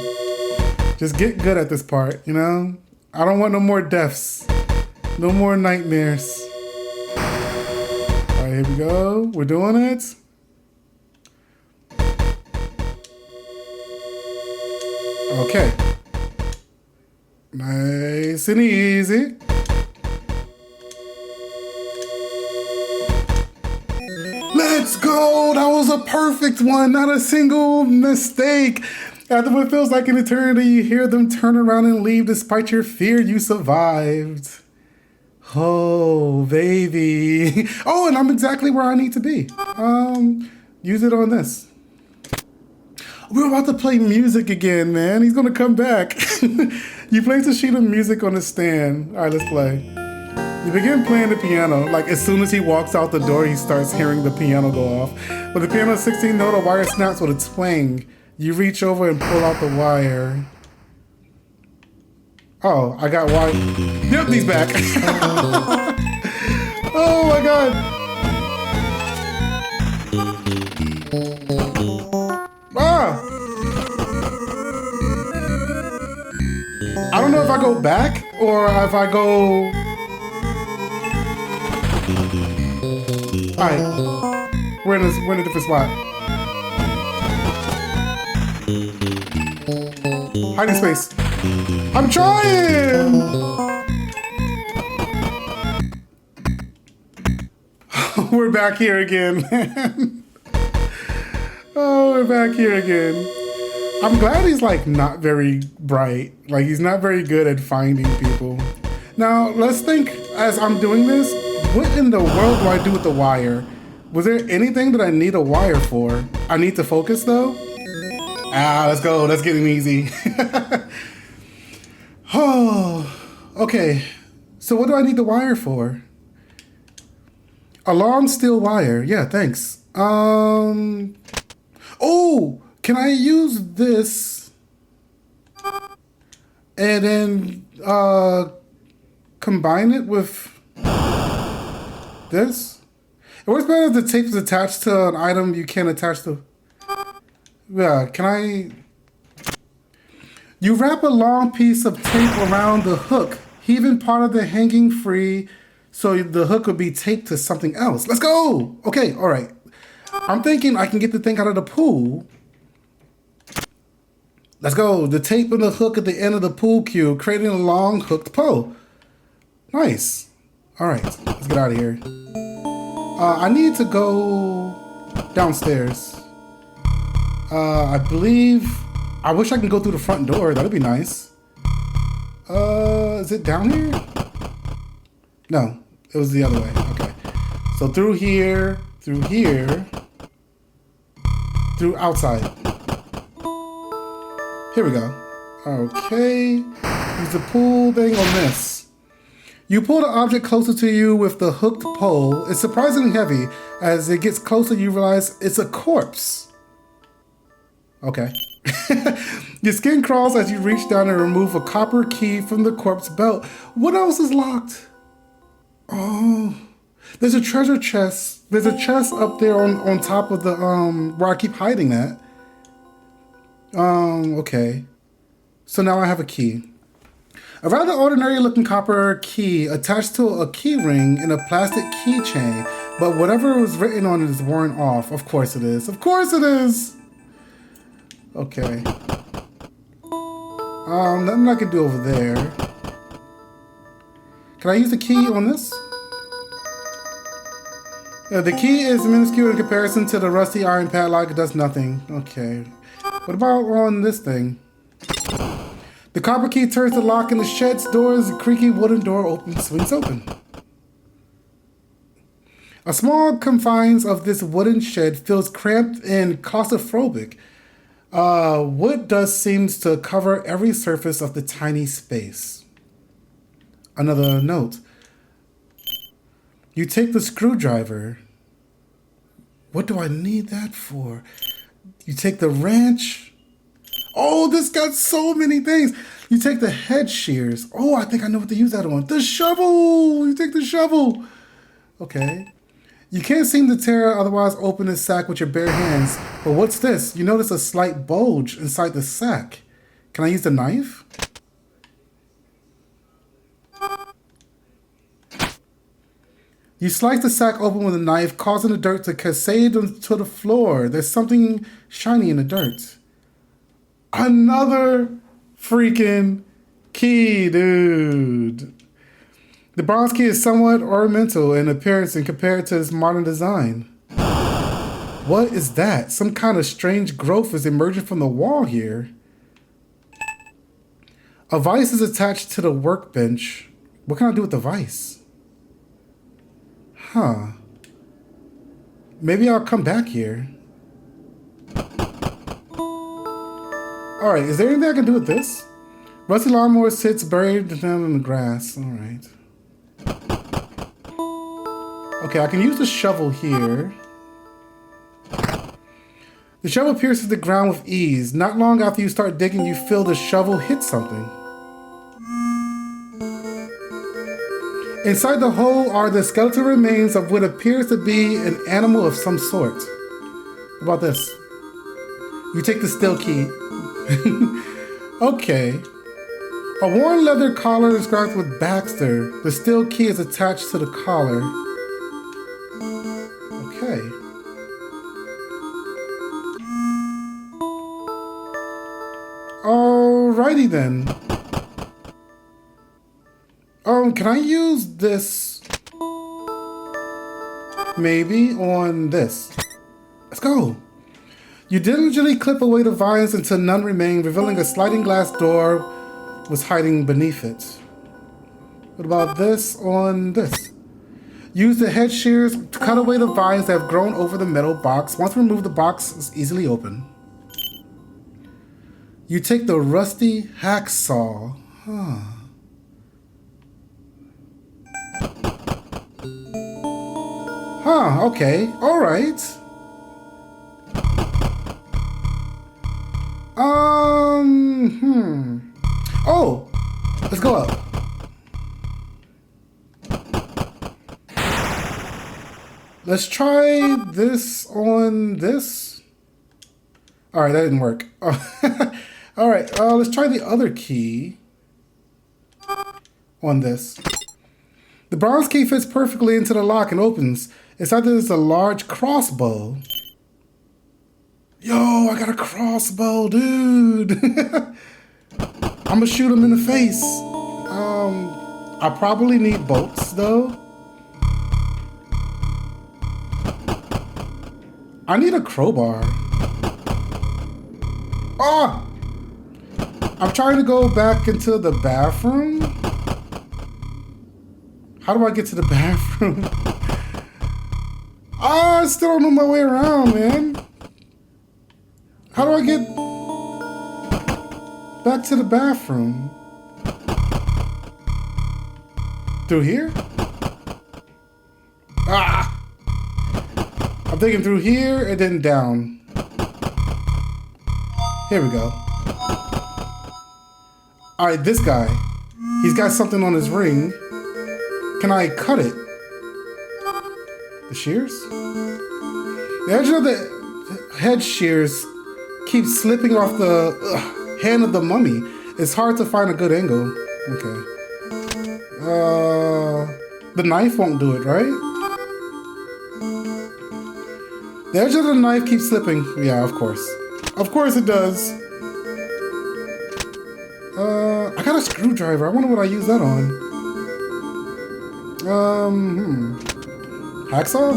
Just get good at this part, you know? I don't want no more deaths. No more nightmares. Alright, here we go. We're doing it. Okay. Nice and easy. Let's go! That was a perfect one, not a single mistake. After what feels like an eternity, you hear them turn around and leave despite your fear you survived. Oh, baby. Oh, and I'm exactly where I need to be. Use it on this. We're about to play music again, man. He's gonna come back. You place a sheet of music on a stand. All right, let's play. You begin playing the piano. Like, as soon as he walks out the door, he starts hearing the piano go off. But the piano's 16 note, a wire snaps with a twang. You reach over and pull out the wire. Oh, I got wire. Yep, he's back. Oh my god. Ah! I don't know if I go back or if I go... Alright. We're in a different spot. Hiding space. I'm trying! We're back here again, man. Oh, we're back here again. I'm glad he's like not very bright. Like he's not very good at finding people. Now, let's think as I'm doing this, what in the world do I do with the wire? Was there anything that I need a wire for? I need to focus though? Ah, let's go. Let's get him easy. Oh, okay. So what do I need the wire for? A long steel wire. Yeah, thanks. Oh, can I use this and then combine it with this? It works better if the tape is attached to an item you can't attach to. Yeah, can I? You wrap a long piece of tape around the hook, heaving part of the hanging free so the hook would be taped to something else. Let's go! Okay, all right. I'm thinking I can get the thing out of the pool. Let's go. The tape and the hook at the end of the pool cue, creating a long hooked pole. Nice. All right, let's get out of here. I need to go downstairs. I believe... I wish I could go through the front door. That'd be nice. Is it down here? No, it was the other way. Okay. So through here, through outside. Here we go. Okay. Use the pull thing on this. You pull the object closer to you with the hooked pole. It's surprisingly heavy. As it gets closer, you realize it's a corpse. Okay. Your skin crawls as you reach down and remove a copper key from the corpse belt. What else is locked? Oh, there's a treasure chest. There's a chest up there on top of the, where I keep hiding that. Okay. So now I have a key. A rather ordinary looking copper key attached to a key ring in a plastic keychain, but whatever was written on it is worn off. Of course it is. Of course it is. Okay. Nothing I can do over there. Can I use the key on this? The key is minuscule in comparison to the rusty iron padlock. It does nothing. Okay. What about on this thing? The copper key turns the lock in the shed's doors. The creaky wooden door swings open. A small confines of this wooden shed feels cramped and claustrophobic. Wood dust seems to cover every surface of the tiny space. Another note. You take the screwdriver. What do I need that for? You take the wrench. Oh, this got so many things. You take the head shears. Oh, I think I know what to use that on. The shovel. You take the shovel. Okay. You can't seem to tear otherwise open the sack with your bare hands. But what's this? You notice a slight bulge inside the sack. Can I use the knife? You slice the sack open with a knife, causing the dirt to cascade onto the floor. There's something shiny in the dirt. Another freaking key, dude. The bronze key is somewhat ornamental in appearance and compared to its modern design. What is that? Some kind of strange growth is emerging from the wall here. A vise is attached to the workbench. What can I do with the vise? Huh. Maybe I'll come back here. Alright, is there anything I can do with this? Rusty lawnmower sits buried down in the grass. Alright. Okay, I can use the shovel here. The shovel pierces the ground with ease. Not long after you start digging, you feel the shovel hit something. Inside the hole are the skeletal remains of what appears to be an animal of some sort. What about this? You take the steel key. Okay. A worn leather collar is inscribed with Baxter. The steel key is attached to the collar. Okay. Alrighty then. Can I use this maybe on this? Let's go. You diligently clip away the vines until none remain, revealing a sliding glass door was hiding beneath it. What about this on this? Use the head shears to cut away the vines that have grown over the metal box. Once removed, the box is easily open. You take the rusty hacksaw. Okay. Alright. Oh! Let's go up. Let's try this on this. Alright, that didn't work. Alright, let's try the other key on this. The bronze key fits perfectly into the lock and opens. Inside there's a large crossbow. Yo, I got a crossbow, dude. I'm gonna shoot him in the face. I probably need bolts though. I need a crowbar. Oh! I'm trying to go back into the bathroom. How do I get to the bathroom? I still don't know my way around, man. How do I get... Back to the bathroom. Through here? Ah! I'm thinking through here and then down. Here we go. Alright, this guy. He's got something on his ring. Can I cut it? The shears? The edge of the head shears keeps slipping off the hand of the mummy. It's hard to find a good angle. Okay. The knife won't do it, right? The edge of the knife keeps slipping. Yeah, of course. Of course it does. I got a screwdriver. I wonder what I use that on. Hacksaw?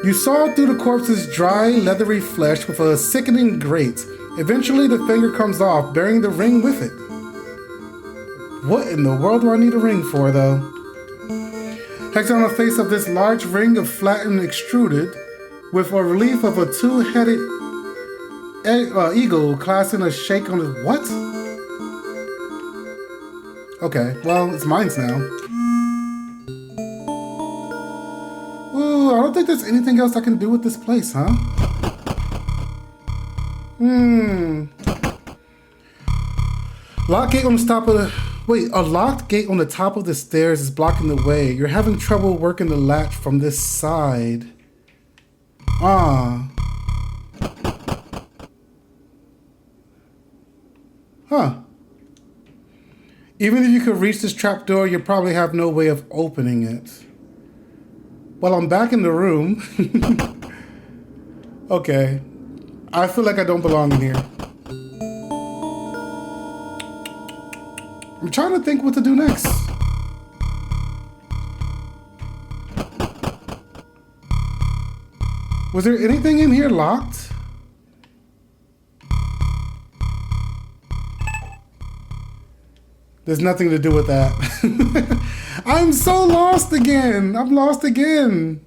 You saw through the corpse's dry, leathery flesh with a sickening grate. Eventually, the finger comes off, bearing the ring with it. What in the world do I need a ring for, though? Hex on the face of this large ring of flattened extruded, with a relief of a two-headed eagle casting a shake on his... What? Okay, well, it's mine now. Ooh, I don't think there's anything else I can do with this place, huh? Lock gate on the top of the... Wait, a locked gate on the top of the stairs is blocking the way. You're having trouble working the latch from this side. Ah. Huh. Even if you could reach this trapdoor, you probably have no way of opening it. Well, I'm back in the room. Okay. I feel like I don't belong in here. I'm trying to think what to do next. Was there anything in here locked? There's nothing to do with that. I'm so lost again. I'm lost again.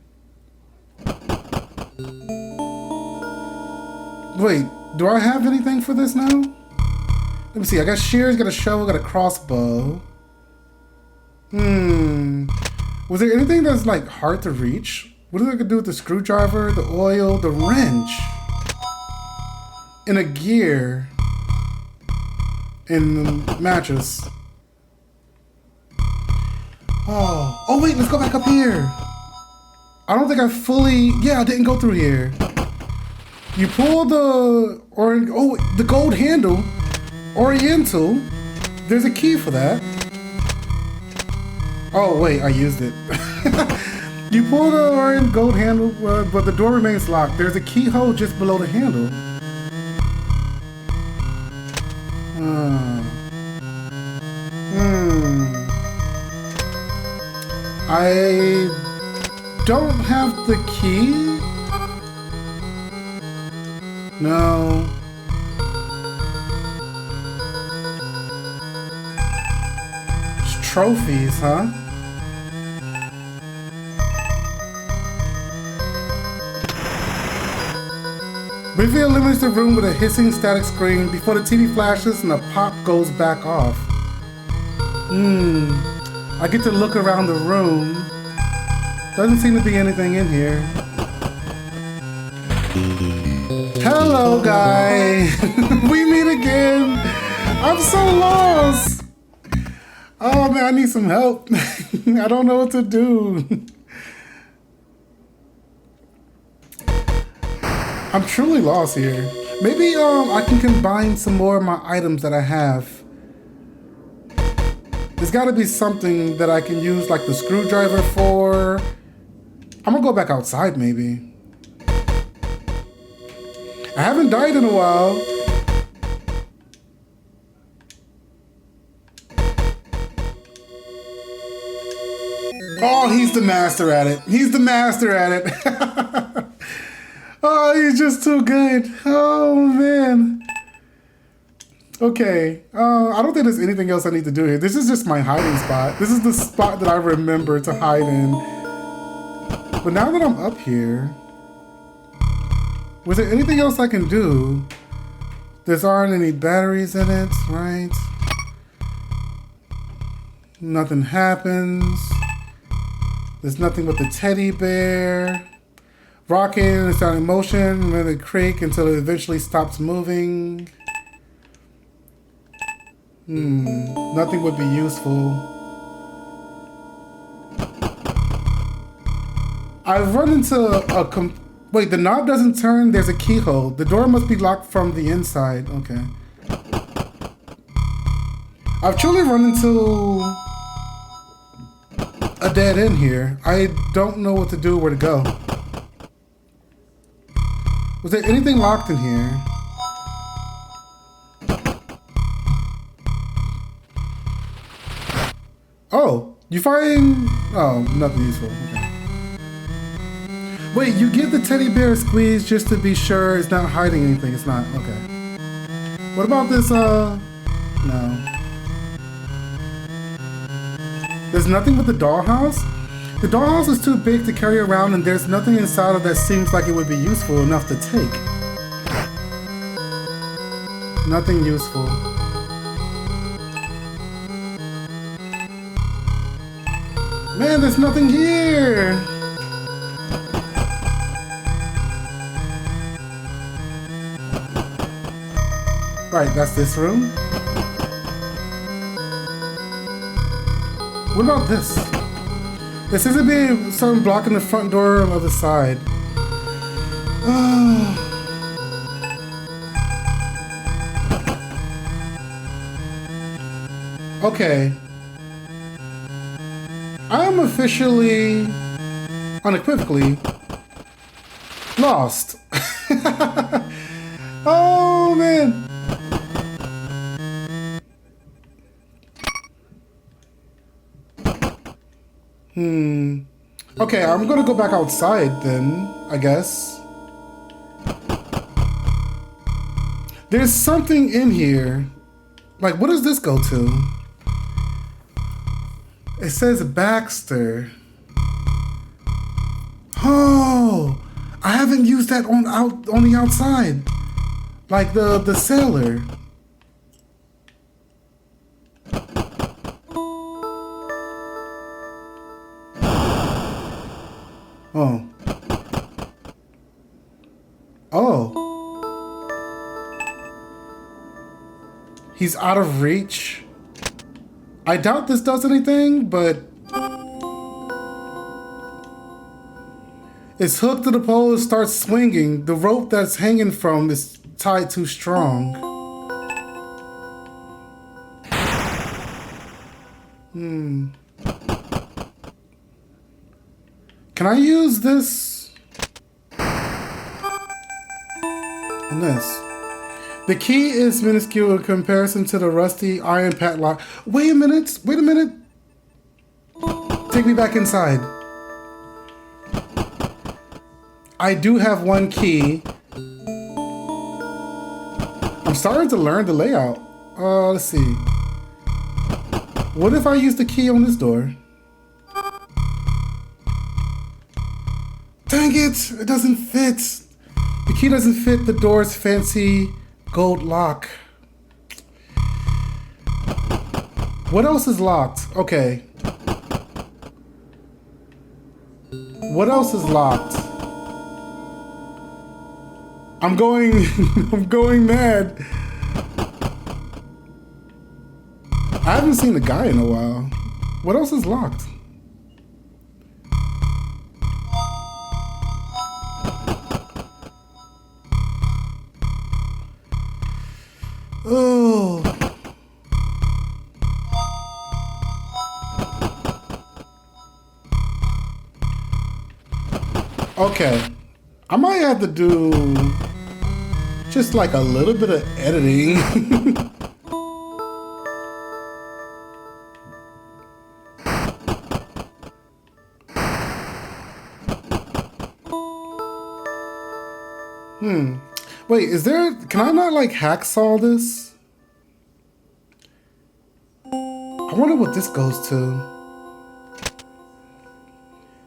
Wait, do I have anything for this now? Let me see. I got shears, got a shovel, got a crossbow. Was there anything that's like hard to reach? What did I do with the screwdriver, the oil, the wrench, and a gear, and the mattress? Oh wait, let's go back up here. I don't think I fully, I didn't go through here. You pull the gold handle, Oriental. There's a key for that. Oh wait, I used it. You pull the gold handle, but the door remains locked. There's a keyhole just below the handle. I don't have the key. No. It's trophies, huh? Briefly illuminates the room with a hissing static screen before the TV flashes and the pop goes back off. I get to look around the room. Doesn't seem to be anything in here. Hello, guy. We meet again. I'm so lost. Oh man, I need some help. I don't know what to do. I'm truly lost here. Maybe I can combine some more of my items that I have. There's got to be something that I can use, like the screwdriver for. I'm gonna go back outside, maybe. I haven't died in a while. Oh, he's the master at it. He's the master at it. Oh, he's just too good. Oh, man. Okay. I don't think there's anything else I need to do here. This is just my hiding spot. This is the spot that I remember to hide in. But now that I'm up here, was there anything else I can do? There aren't any batteries in it, right? Nothing happens. There's nothing but the teddy bear. Rocking and starting motion, let it creak until it eventually stops moving. Nothing would be useful. I've run into a wait, the knob doesn't turn, there's a keyhole. The door must be locked from the inside. Okay. I've truly run into a dead end here. I don't know what to do, where to go. Was there anything locked in here? Oh, you find... Oh, nothing useful. Okay. Wait, you give the teddy bear a squeeze just to be sure it's not hiding anything. It's not. Okay. What about this, No. There's nothing but the dollhouse? The dollhouse is too big to carry around, and there's nothing inside of that seems like it would be useful enough to take. Nothing useful. Man, there's nothing here! Right, that's this room. What about this? There seems to be something blocking the front door on the other side. Okay. I am officially, unequivocally, lost. Oh, man. Okay, I'm gonna go back outside then, I guess. There's something in here. Like, what does this go to? It says Baxter. Oh, I haven't used that on the outside. Like the sailor. Oh. Oh. He's out of reach. I doubt this does anything, but it's hooked to the pole and starts swinging. The rope that's hanging from is tied too strong. Can I use this on this? The key is minuscule in comparison to the rusty iron padlock. Wait a minute. Wait a minute. Take me back inside. I do have one key. I'm starting to learn the layout. Let's see. What if I use the key on this door? Dang it! It doesn't fit. The key doesn't fit the door's fancy gold lock. What else is locked? Okay. What else is locked? I'm going I'm going mad. I haven't seen the guy in a while. What else is locked? Oh. Okay. I might have to do just like a little bit of editing. Wait, is there... Can I not, like, hacksaw this? I wonder what this goes to.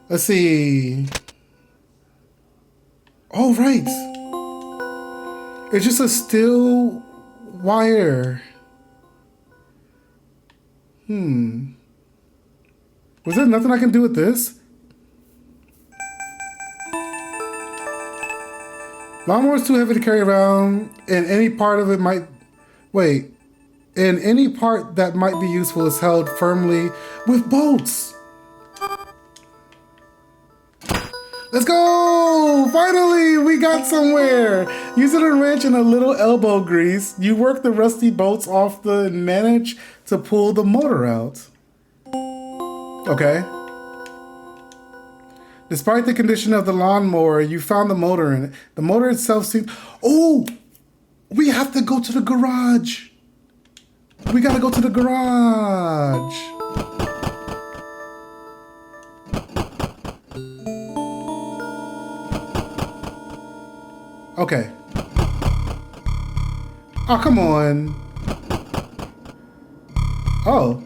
Let's see. Oh, right. It's just a steel wire. Was there nothing I can do with this? Lawnmower's too heavy to carry around, and any part of it might... Wait. And any part that might be useful is held firmly with bolts. Let's go! Finally, we got somewhere! Using a wrench and a little elbow grease, you work the rusty bolts off and manage to pull the motor out. Okay. Despite the condition of the lawnmower, you found the motor in it. The motor itself seems... Oh! We have to go to the garage! We gotta go to the garage! Okay. Oh, come on. Oh.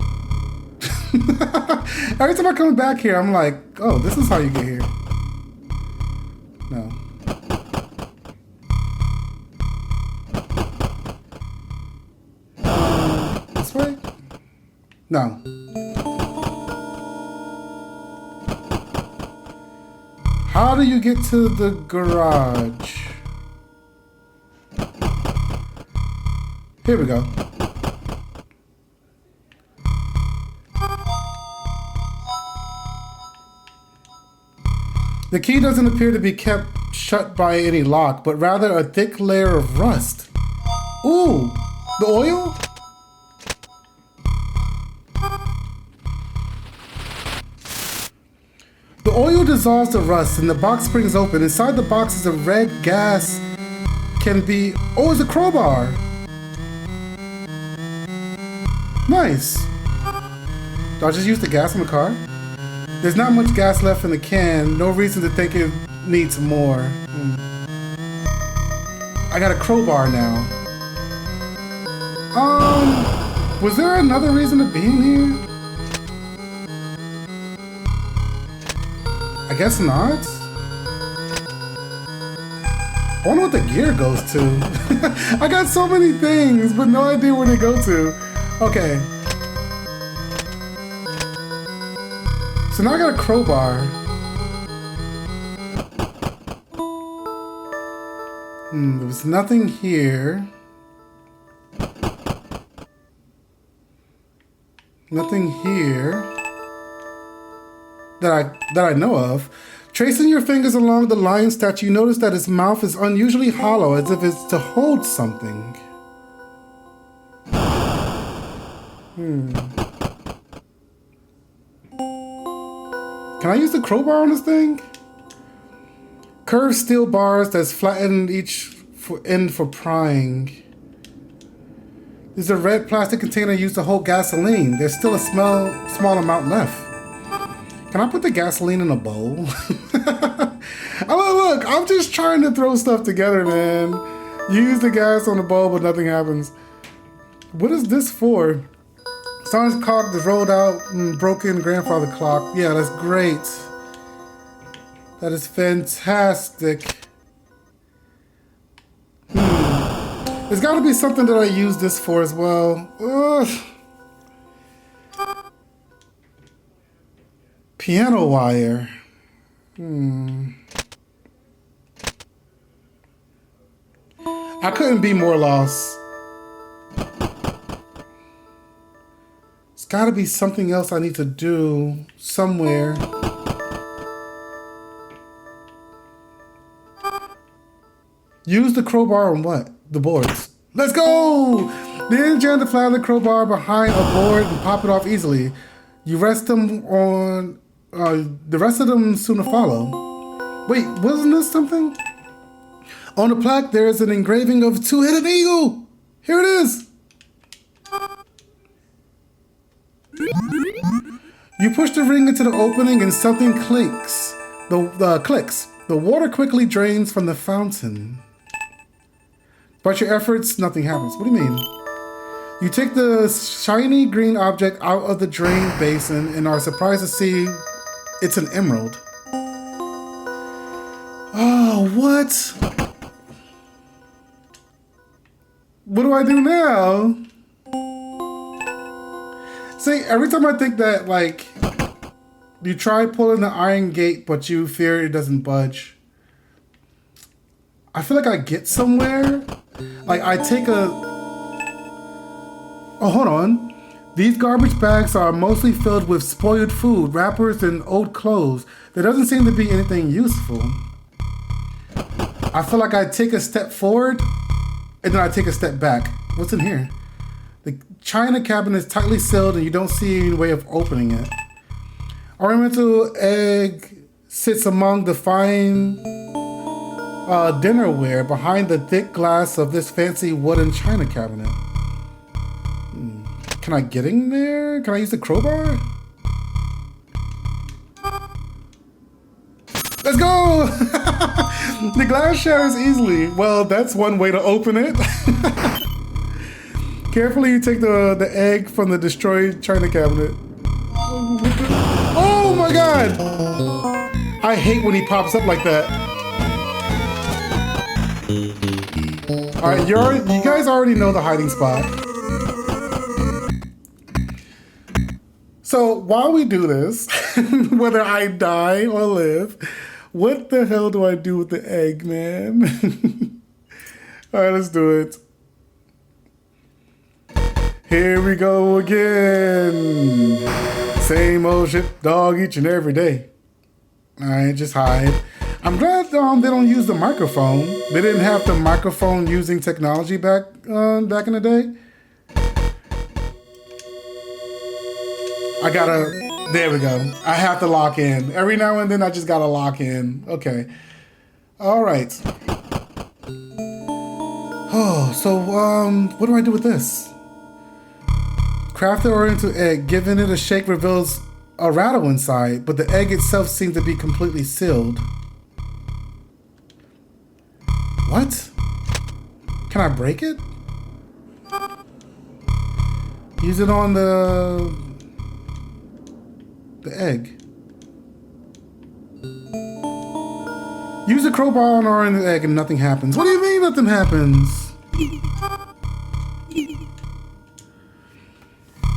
Every time I come back here, I'm like, oh, this is how you get here. No. This way? No. How do you get to the garage? Here we go. The key doesn't appear to be kept shut by any lock, but rather a thick layer of rust. Ooh, the oil? The oil dissolves the rust and the box springs open. Inside the box is a red gas. Can be... Oh, it's a crowbar. Nice. Do I just use the gas in the car? There's not much gas left in the can. No reason to think it needs more. I got a crowbar now. Was there another reason to be in here? I guess not. I wonder what the gear goes to. I got so many things, but no idea where they go to. Okay. So now I got a crowbar. There was nothing here. Nothing here that I know of. Tracing your fingers along the lion statue, you notice that its mouth is unusually hollow, as if it's to hold something. Can I use the crowbar on this thing? Curved steel bars that's flattened each end for prying. This is a red plastic container used to hold gasoline. There's still a small amount left. Can I put the gasoline in a bowl? Oh, look, I'm just trying to throw stuff together, man. Use the gas on the bowl, but nothing happens. What is this for? Son's clock is rolled out and broken grandfather clock. Yeah, that's great. That is fantastic. There's got to be something that I use this for as well. Ugh. Piano wire. I couldn't be more lost. It's got to be something else I need to do somewhere. Use the crowbar on what? The boards. Let's go! Then jam the flat of the crowbar behind a board and pop it off easily. You rest them on... the rest of them soon to follow. Wait, wasn't this something? On the plaque, there is an engraving of a two-headed eagle. Here it is. You push the ring into the opening and something clinks. Clicks. The water quickly drains from the fountain. But your efforts, nothing happens. What do you mean? You take the shiny green object out of the drain basin and are surprised to see it's an emerald. Oh, what? What do I do now? See, every time I think that, like, you try pulling the iron gate, but you fear it doesn't budge. I feel like I get somewhere. Like, I take a... Oh, hold on. These garbage bags are mostly filled with spoiled food, wrappers, and old clothes. There doesn't seem to be anything useful. I feel like I take a step forward, and then I take a step back. What's in here? The china cabinet is tightly sealed, and you don't see any way of opening it. Ornamental egg sits among the fine dinnerware behind the thick glass of this fancy wooden china cabinet. Can I get in there? Can I use the crowbar? Let's go! The glass shatters easily. Well, that's one way to open it. Carefully, you take the egg from the destroyed china cabinet. Oh my god! I hate when he pops up like that. Alright, you guys already know the hiding spot. So while we do this, whether I die or live, what the hell do I do with the egg, man? Alright, let's do it. Here we go again. Same old shit, dog, each and every day. Alright, just hide. I'm glad they don't use the microphone. They didn't have the microphone using technology back in the day. There we go. I have to lock in. Every now and then I just gotta lock in. Okay. Alright. Oh, so, what do I do with this? Craft the oriental egg. Giving it a shake reveals a rattle inside, but the egg itself seems to be completely sealed. What? Can I break it? Use it on the egg. Use a crowbar on the egg and nothing happens. What do you mean nothing happens?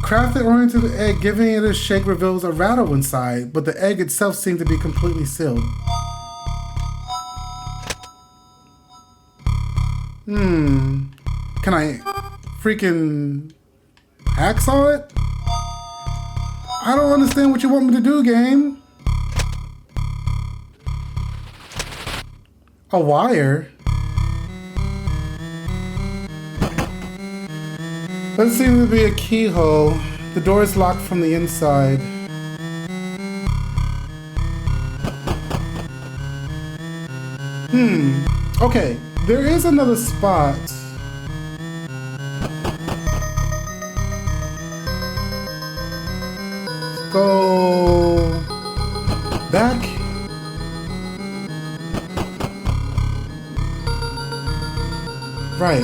Craft the oriented egg, giving it a shake reveals a rattle inside, but the egg itself seems to be completely sealed. Can I freaking hacksaw it? I don't understand what you want me to do, game. A wire? Doesn't seem to be a keyhole. The door is locked from the inside. Okay, there is another spot. Go back. Right.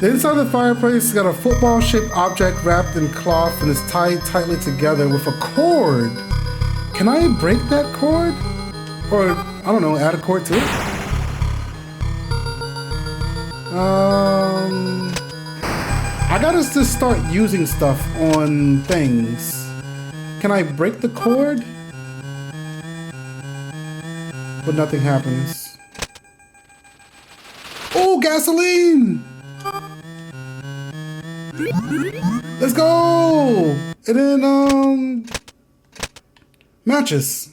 The inside of the fireplace has got a football-shaped object wrapped in cloth and is tied tightly together with a cord. Can I break that cord? Or, I don't know, add a cord to it? I gotta just start using stuff on things. Can I break the cord? But nothing happens. Oh, gasoline! Let's go! And then, matches.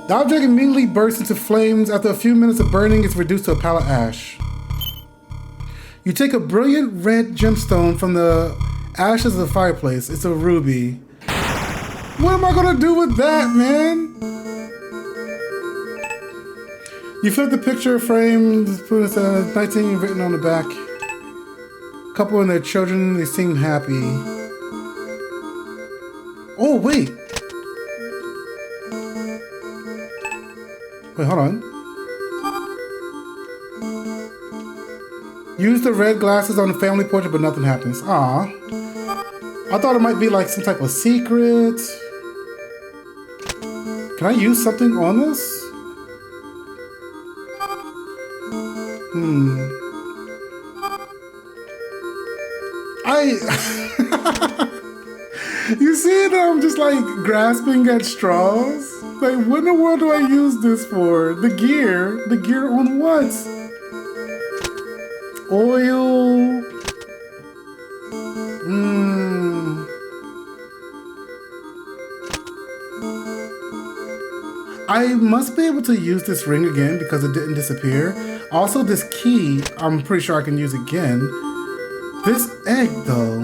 The object immediately bursts into flames. After a few minutes of burning, it's reduced to a pile of ash. You take a brilliant red gemstone from the ashes of the fireplace. It's a ruby. What am I gonna do with that, man? You flip the picture frame, 19 written on the back. Couple and their children, they seem happy. Oh, wait. Wait, hold on. Use the red glasses on the family portrait, but nothing happens. Aw. I thought it might be like some type of secret. Can I use something on this? You see that I'm just like grasping at straws? Like, what in the world do I use this for? The gear? The gear on what? Oil? I must be able to use this ring again because it didn't disappear. Also, this key, I'm pretty sure I can use again. This egg, though.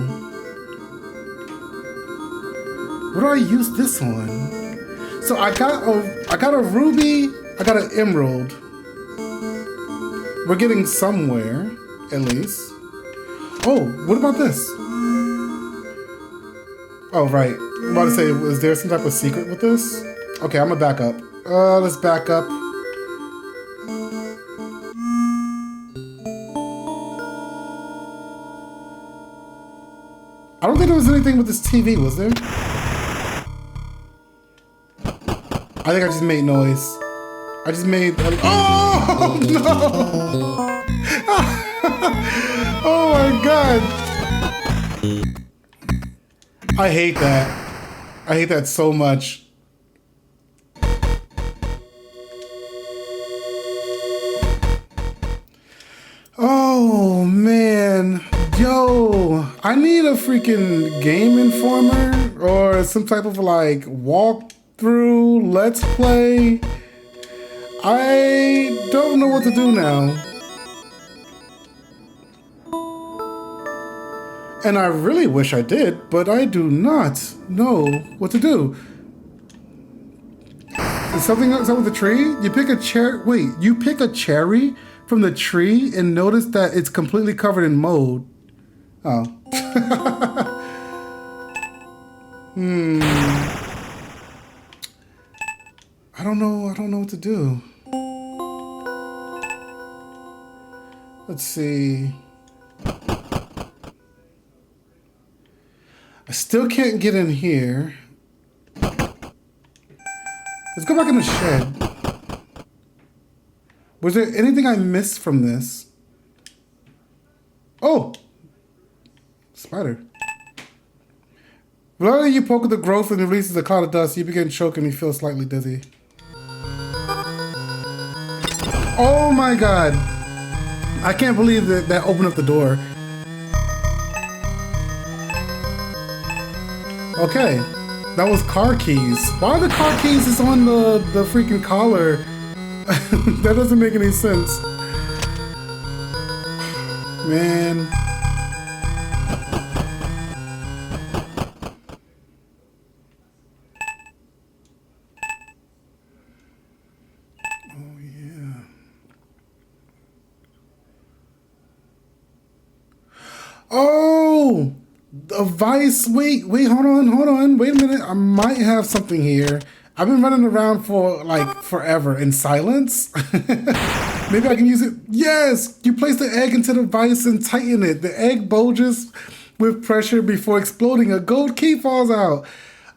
What do I use this on? So I got a ruby, I got an emerald. We're getting somewhere, at least. Oh, what about this? Oh, right. I'm about to say, is there some type of secret with this? Okay, I'm gonna back up. Let's back up. I don't think there was anything with this TV, was there? I think I just made noise. I just made... Oh, no! Oh, my God. I hate that. I hate that so much. Oh, man. Yo, I need a freaking game informer or some type of like walkthrough, let's play. I don't know what to do now. And I really wish I did, but I do not know what to do. Is something up with the tree? You pick a cherry. Wait, you pick a cherry from the tree and notice that it's completely covered in mold. Oh. I don't know what to do. Let's see. I still can't get in here. Let's go back in the shed. Was there anything I missed from this? Oh! Spider. Whenever you poke at the growth and it releases a cloud of dust, you begin choking and you feel slightly dizzy. Oh my God! I can't believe that opened up the door. Okay, that was car keys. Why are the car keys is on the freaking collar? That doesn't make any sense. Man. Oh yeah. Oh! A vice. Wait, hold on. Wait a minute. I might have something here. I've been running around for like forever in silence. Maybe I can use it. Yes! You place the egg into the vice and tighten it. The egg bulges with pressure before exploding. A gold key falls out.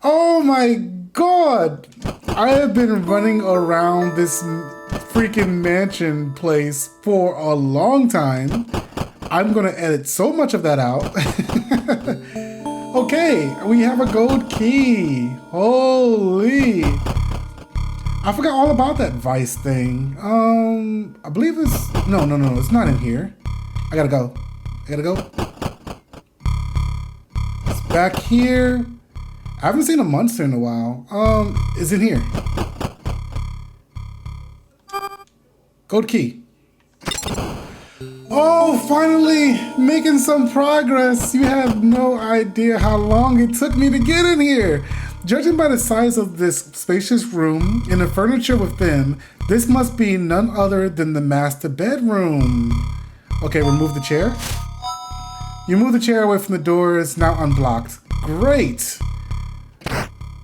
Oh my God! I have been running around this freaking mansion place for a long time. I'm gonna edit so much of that out. Okay, we have a gold key. Holy. I forgot all about that vice thing. I believe it's, no, it's not in here. I gotta go. It's back here. I haven't seen a monster in a while. It's in here. Gold key. Oh, finally making some progress. You have no idea how long it took me to get in here. Judging by the size of this spacious room and the furniture within, this must be none other than the master bedroom. Okay, remove the chair. You move the chair away from the door. It's now unblocked. Great.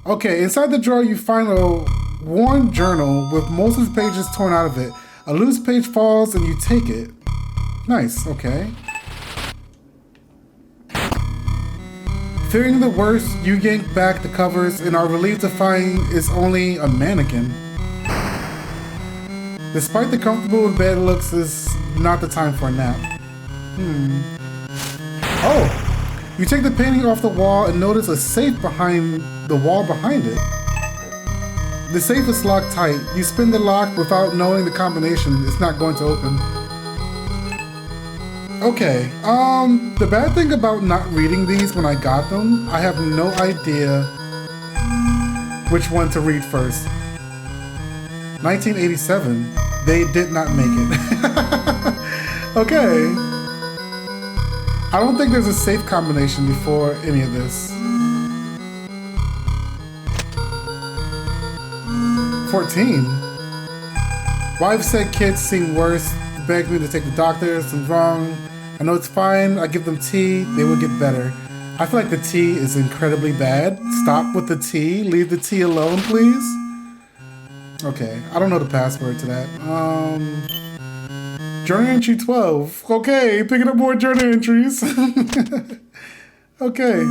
Okay, inside the drawer you find a worn journal with most of the pages torn out of it. A loose page falls and you take it. Nice, okay. Fearing the worst, you yank back the covers and are relieved to find it's only a mannequin. Despite the comfortable bed looks, is not the time for a nap. Oh! You take the painting off the wall and notice a safe behind the wall behind it. The safe is locked tight. You spin the lock without knowing the combination. It's not going to open. Okay, the bad thing about not reading these when I got them, I have no idea which one to read first. 1987, they did not make it. Okay. I don't think there's a safe combination before any of this. 14. Wife said kids seem worse. Begged me to take the doctor. Something's wrong. I know it's fine. I give them tea. They will get better. I feel like the tea is incredibly bad. Stop with the tea. Leave the tea alone, please. Okay. I don't know the password to that. Journal entry 12. Okay. Picking up more journal entries. Okay.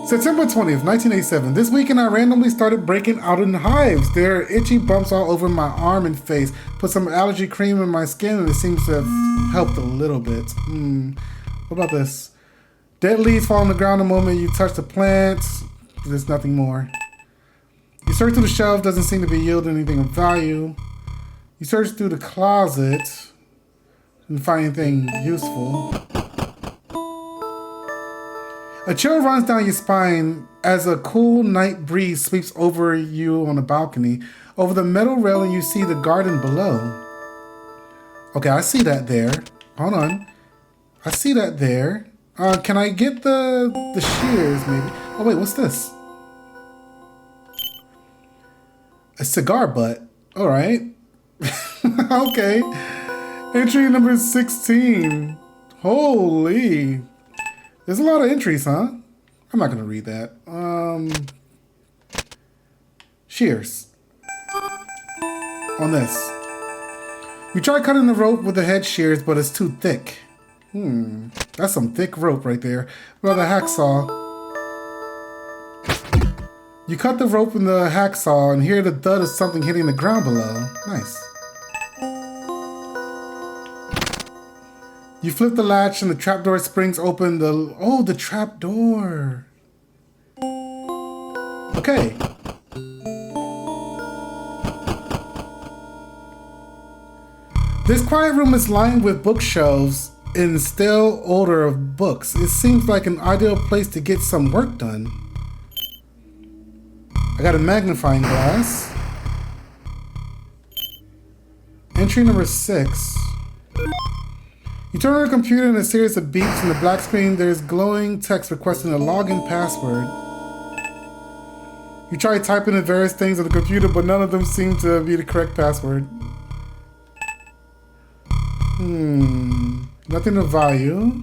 September 20th, 1987. This weekend I randomly started breaking out in hives. There are itchy bumps all over my arm and face. Put some allergy cream in my skin and it seems to have helped a little bit. What about this? Dead leaves fall on the ground the moment you touch the plants. There's nothing more. You search through the shelf, doesn't seem to be yielding anything of value. You search through the closet and find anything useful. A chill runs down your spine as a cool night breeze sweeps over you on the balcony. Over the metal railing, you see the garden below. Okay, I see that there. Hold on. I see that there. Can I get the shears, maybe? Oh, wait, what's this? A cigar butt. All right. Okay. Entry number 16. Holy. There's a lot of entries, huh? I'm not gonna read that. Shears. On this. You try cutting the rope with the head shears, but it's too thick. That's some thick rope right there. What about the hacksaw? You cut the rope in the hacksaw and hear the thud of something hitting the ground below. Nice. You flip the latch and the trapdoor springs open. The trapdoor. Okay. This quiet room is lined with bookshelves in stale odor of books. It seems like an ideal place to get some work done. I got a magnifying glass. Entry number 6. You turn on your computer and a series of beeps in the black screen. There's glowing text requesting a login password. You try typing in various things on the computer, but none of them seem to be the correct password. Nothing of value.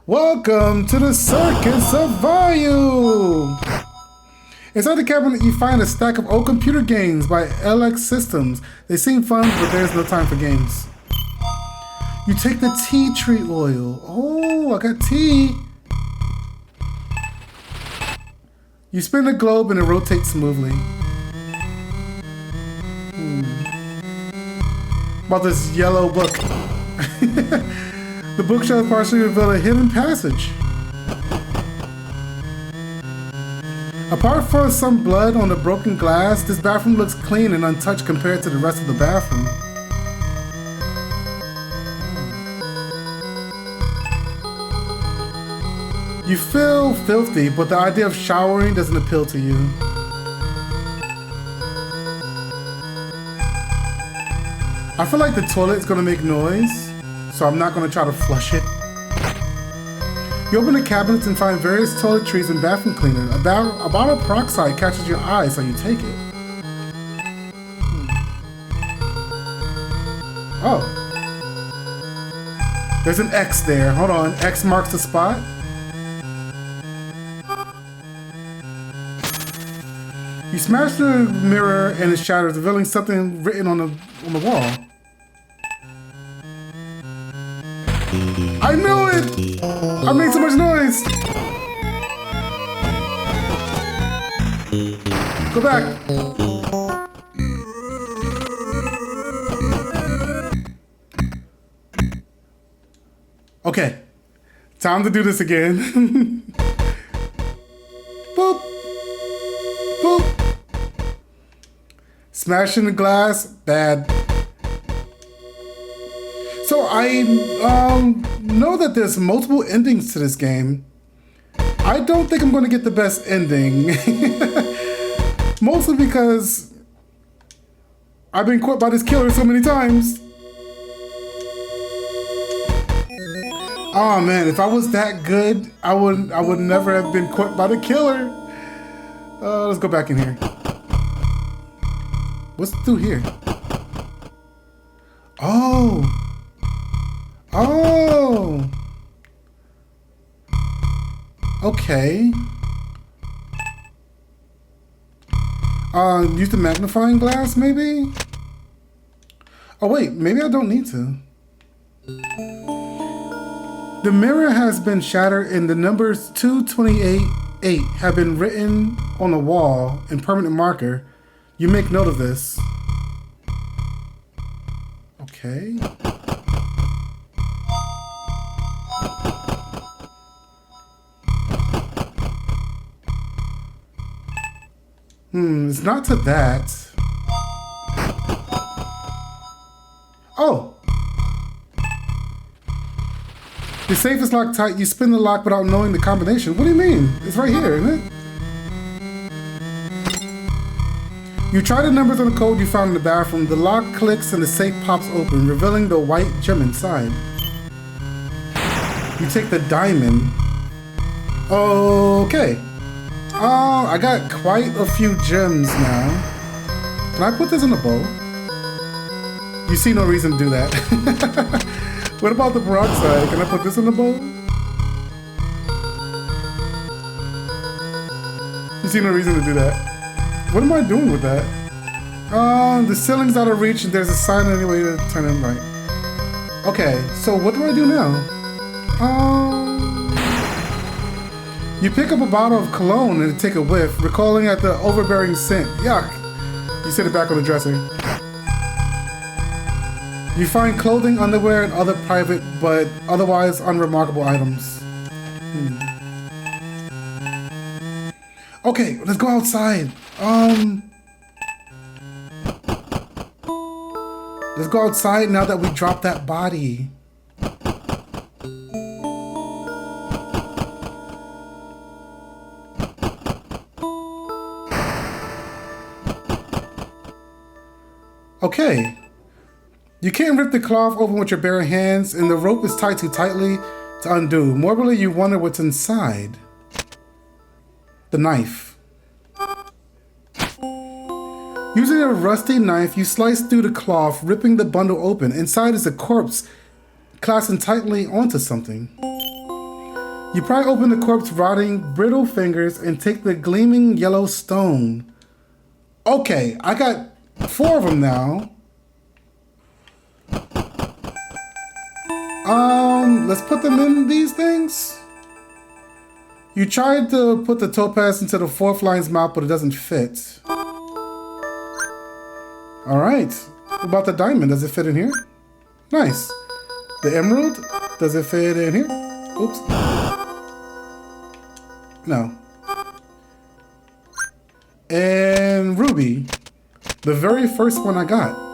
Welcome to the Circus of Value! Inside the cabinet, you find a stack of old computer games by LX Systems. They seem fun, but there's no time for games. You take the tea tree oil. Oh, I got tea. You spin the globe and it rotates smoothly. About this yellow book. The bookshelf partially reveal a hidden passage. Apart from some blood on the broken glass, this bathroom looks clean and untouched compared to the rest of the bathroom. You feel filthy, but the idea of showering doesn't appeal to you. I feel like the toilet is gonna make noise, so I'm not gonna try to flush it. You open the cabinets and find various toiletries and bathroom cleaner. A bottle of peroxide catches your eye, so you take it. Oh. There's an X there. Hold on. X marks the spot. You smash the mirror and it shatters, revealing something written on the wall. I knew it! I made so much noise! Go back! Okay. Time to do this again. Boop! Boop! Smashing the glass, bad. So I know that there's multiple endings to this game. I don't think I'm going to get the best ending. Mostly because I've been caught by this killer so many times. Oh man, if I was that good, I would never have been caught by the killer. Let's go back in here. What's through here? Oh. Oh. Okay. Use the magnifying glass, maybe? Oh wait, maybe I don't need to. The mirror has been shattered and the numbers 2288 have been written on the wall in permanent marker. You make note of this. Okay. It's not to that. Oh! The safe is locked tight. You spin the lock without knowing the combination. What do you mean? It's right here, isn't it? You try the numbers on the code you found in the bathroom. The lock clicks and the safe pops open, revealing the white gem inside. You take the diamond. Okay. Oh, I got quite a few gems now. Can I put this in a bowl? You see no reason to do that. What about the peroxide? Can I put this in a bowl? You see no reason to do that. What am I doing with that? The ceiling's out of reach and there's a sign anyway to turn it right. Okay, so what do I do now? You pick up a bottle of cologne and take a whiff, recalling at the overbearing scent. Yuck. You set it back on the dresser. You find clothing, underwear, and other private but otherwise unremarkable items. Okay, let's go outside. Let's go outside now that we dropped that body. Okay. You can't rip the cloth open with your bare hands, and the rope is tied too tightly to undo. Morbidly, you wonder what's inside. The knife. Using a rusty knife, you slice through the cloth, ripping the bundle open. Inside is a corpse clasping tightly onto something. You pry open the corpse's rotting, brittle fingers and take the gleaming yellow stone. Okay, I got 4 of them now. Let's put them in these things. You tried to put the topaz into the 4th lion's mouth, but it doesn't fit. Alright. What about the diamond? Does it fit in here? Nice. The emerald? Does it fit in here? Oops. No. And ruby. The very first one I got.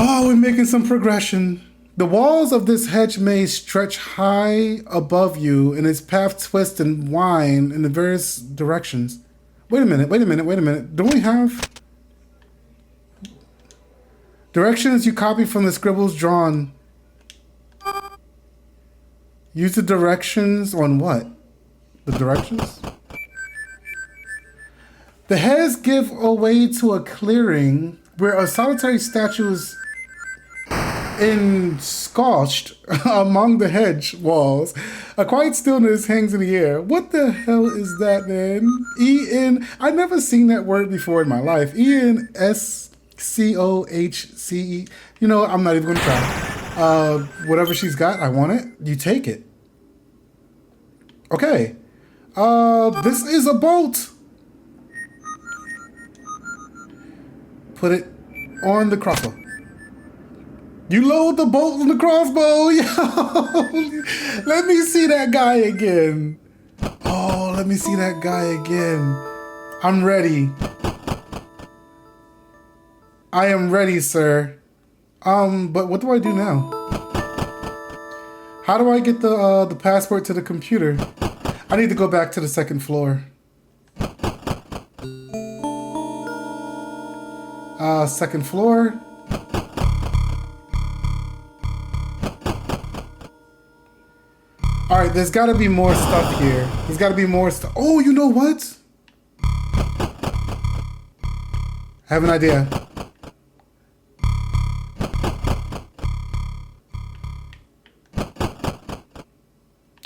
Oh, we're making some progression. The walls of this hedge maze stretch high above you, and its path twists and wind in the various directions. Wait a minute. Don't we have directions you copy from the scribbles drawn? Use the directions on what? The directions? The heads give away to a clearing where a solitary statue is ensconced among the hedge walls. A quiet stillness hangs in the air. What the hell is that, man? I've never seen that word before in my life. COHCE. You know, I'm not even gonna try. Whatever she's got, I want it. You take it. Okay. This is a bolt. Put it on the crossbow. You load the bolt on the crossbow. Yo, let me see that guy again. Oh, let me see that guy again. I'm ready. I am ready, sir. But what do I do now? How do I get the passport to the computer? I need to go back to the second floor. Second floor. All right, there's got to be more stuff here. There's got to be more stuff. Oh, you know what? I have an idea.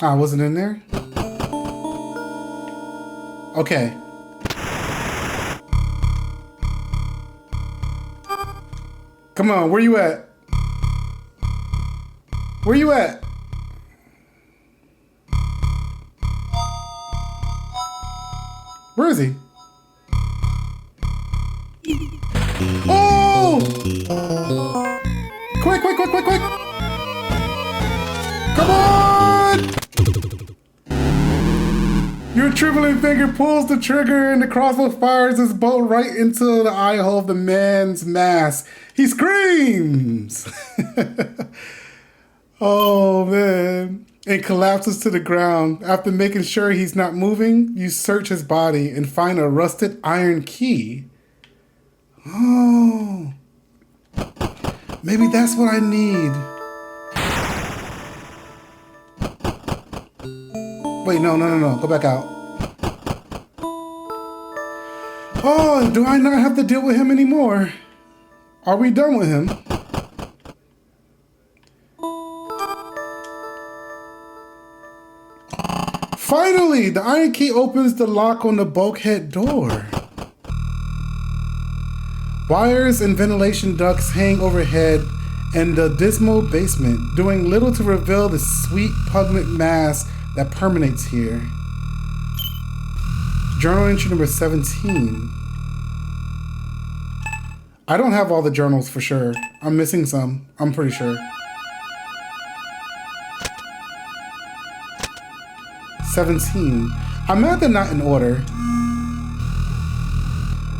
Ah, wasn't in there? Okay. Come on, where you at? Where you at? Where is he? Oh! Quick, quick, quick, quick, quick! Come on! Your trembling finger pulls the trigger and the crossbow fires his bolt right into the eye hole of the man's mask. He screams! Oh, man. And collapses to the ground. After making sure he's not moving, you search his body and find a rusted iron key. Oh. Maybe that's what I need. Wait, no. Go back out. Oh, do I not have to deal with him anymore? Are we done with him? Finally, the iron key opens the lock on the bulkhead door. Wires and ventilation ducts hang overhead in the dismal basement, doing little to reveal the sweet, pungent mass that permeates here. Journal entry number 17. I don't have all the journals for sure. I'm missing some, I'm pretty sure. 17. I'm at the not in order.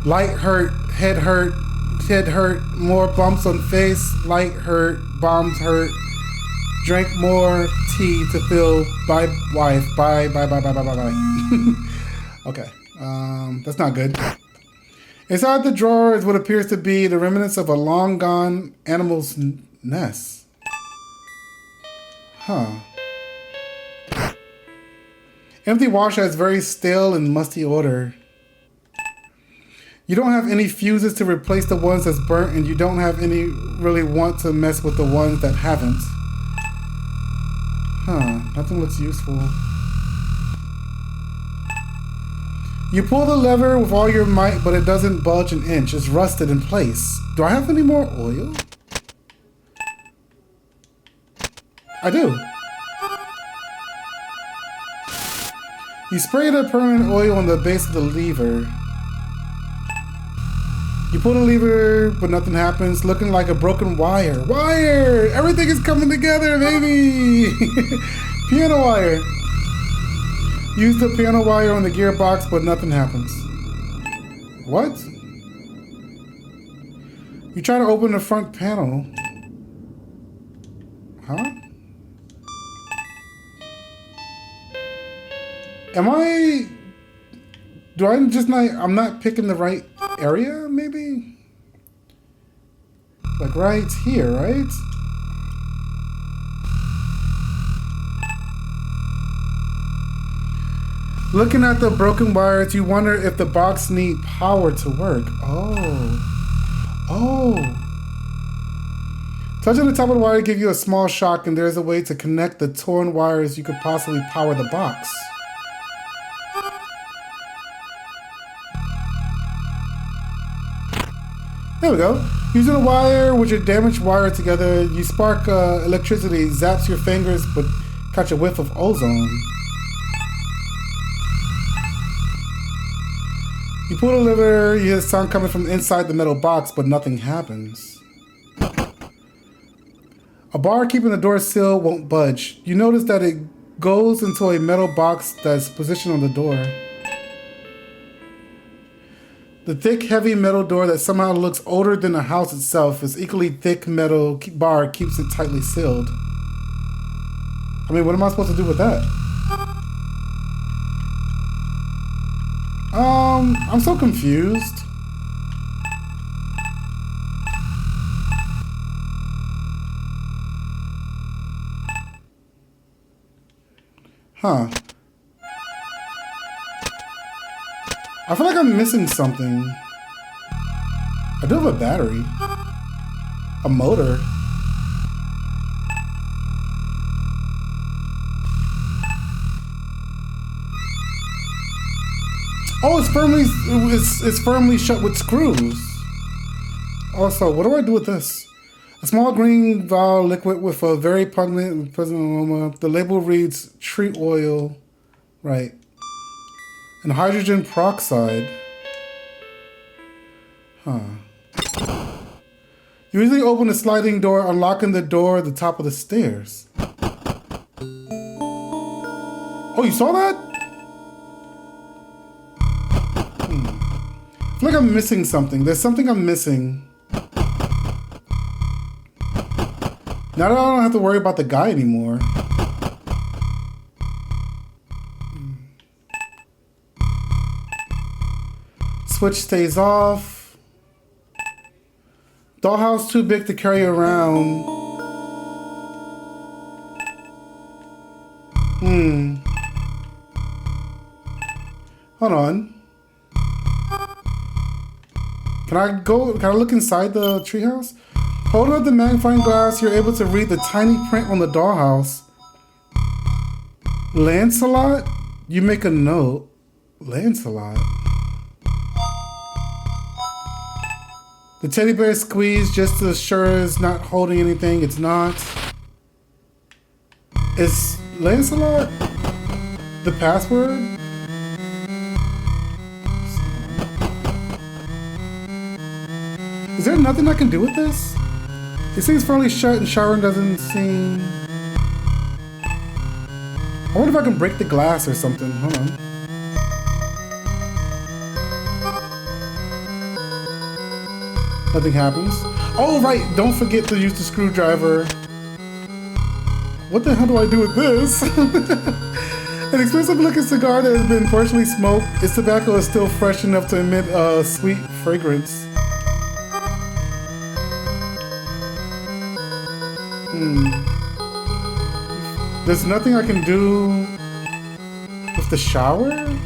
Light hurt, head hurt, more bumps on face, light hurt, bombs hurt, drank more tea to feel bye wife, bye. Okay, that's not good. Inside the drawer is what appears to be the remnants of a long gone animal's nest. Huh. Empty wash has very stale and musty odor. You don't have any fuses to replace the ones that's burnt, and you don't have any really want to mess with the ones that haven't. Huh, nothing looks useful. You pull the lever with all your might, but it doesn't budge an inch. It's rusted in place. Do I have any more oil? I do. You spray the permanent oil on the base of the lever. You pull the lever, but nothing happens, looking like a broken wire. Wire! Everything is coming together, baby! Piano wire. Use the piano wire on the gearbox, but nothing happens. What? You try to open the front panel. Huh? I'm not picking the right area, maybe? Like right here, right? Looking at the broken wires, you wonder if the box need power to work. Oh. Touching the top of the wire gives you a small shock, and there's a way to connect the torn wires. You could possibly power the box. There we go. Using a wire with your damaged wire together, you spark electricity, zaps your fingers, but catch a whiff of ozone. You pull the lever, you hear sound coming from inside the metal box, but nothing happens. A bar keeping the door sealed won't budge. You notice that it goes into a metal box that's positioned on the door. The thick, heavy metal door that somehow looks older than the house itself is equally thick metal bar keeps it tightly sealed. I mean, what am I supposed to do with that? I'm so confused. Huh. I feel like I'm missing something. I do have a battery. A motor. Oh, it's firmly shut with screws. Also, what do I do with this? A small green vial liquid with a very pungent and pleasant aroma. The label reads tree oil. Right. And hydrogen peroxide. Huh. You easily open the sliding door, unlocking the door at the top of the stairs. Oh, you saw that? I feel like I'm missing something. There's something I'm missing. Now that I don't have to worry about the guy anymore. Switch stays off. Dollhouse too big to carry around. Hold on. Can I look inside the treehouse? Holding up the magnifying glass, you're able to read the tiny print on the dollhouse. Lancelot? You make a note. Lancelot? The teddy bear squeezed just to assure it's not holding anything. It's not. Is Lancelot the password? Is there nothing I can do with this? It seems firmly shut and Sharon doesn't seem... I wonder if I can break the glass or something. Hold on. Nothing happens. Oh, right. Don't forget to use the screwdriver. What the hell do I do with this? An expensive looking cigar that has been partially smoked. Its tobacco is still fresh enough to emit a sweet fragrance. There's nothing I can do with the shower? Okay.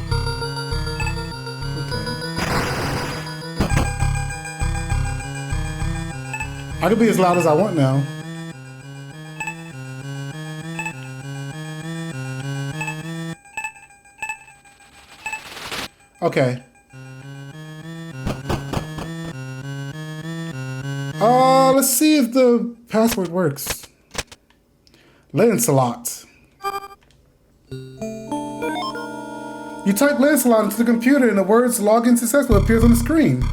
I can be as loud as I want now. Okay. Let's see if the password works. Lancelot. You type Lancelot into the computer and the words login successful appears on the screen.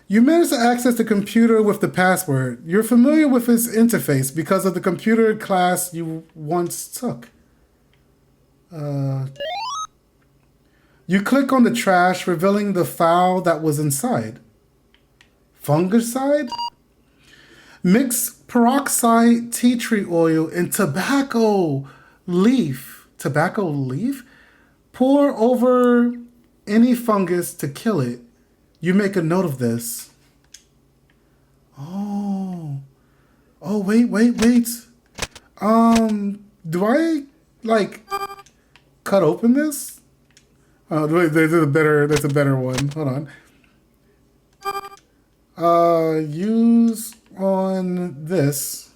You managed to access the computer with the password. You're familiar with its interface because of the computer class you once took. You click on the trash, revealing the file that was inside. Fungicide? Mix peroxide tea tree oil and tobacco leaf. Tobacco leaf? Pour over any fungus to kill it. You make a note of this. Oh. Oh, wait. Do I, like, cut open this? Oh, there's a better one. Hold on. Use on this.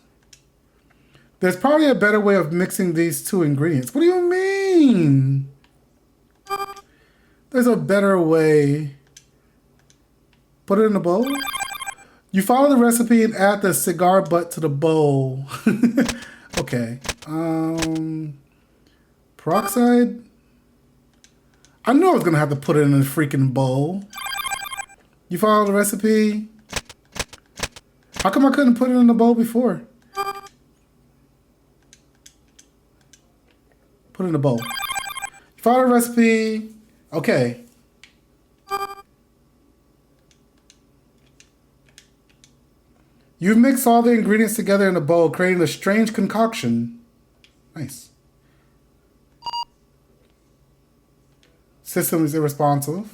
There's probably a better way of mixing these two ingredients. What do you mean? There's a better way. Put it in the bowl. You follow the recipe and add the cigar butt to the bowl. Okay. Peroxide. I knew I was gonna have to put it in a freaking bowl. You follow the recipe. How come I couldn't put it in the bowl before? Put it in the bowl. You follow the recipe. Okay. You've mixed all the ingredients together in a bowl, creating a strange concoction. Nice. System is irresponsive.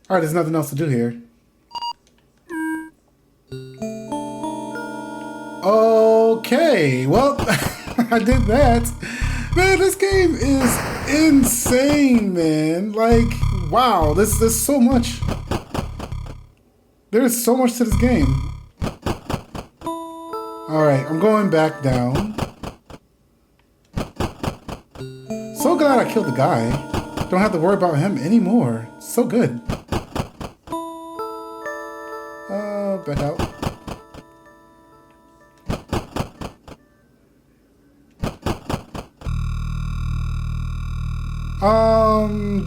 Alright, there's nothing else to do here. Okay, well, I did that. Man, this game is insane, man. Like, wow, there's so much. There is so much to this game. Alright, I'm going back down. So glad I killed the guy. Don't have to worry about him anymore. So good. Back out.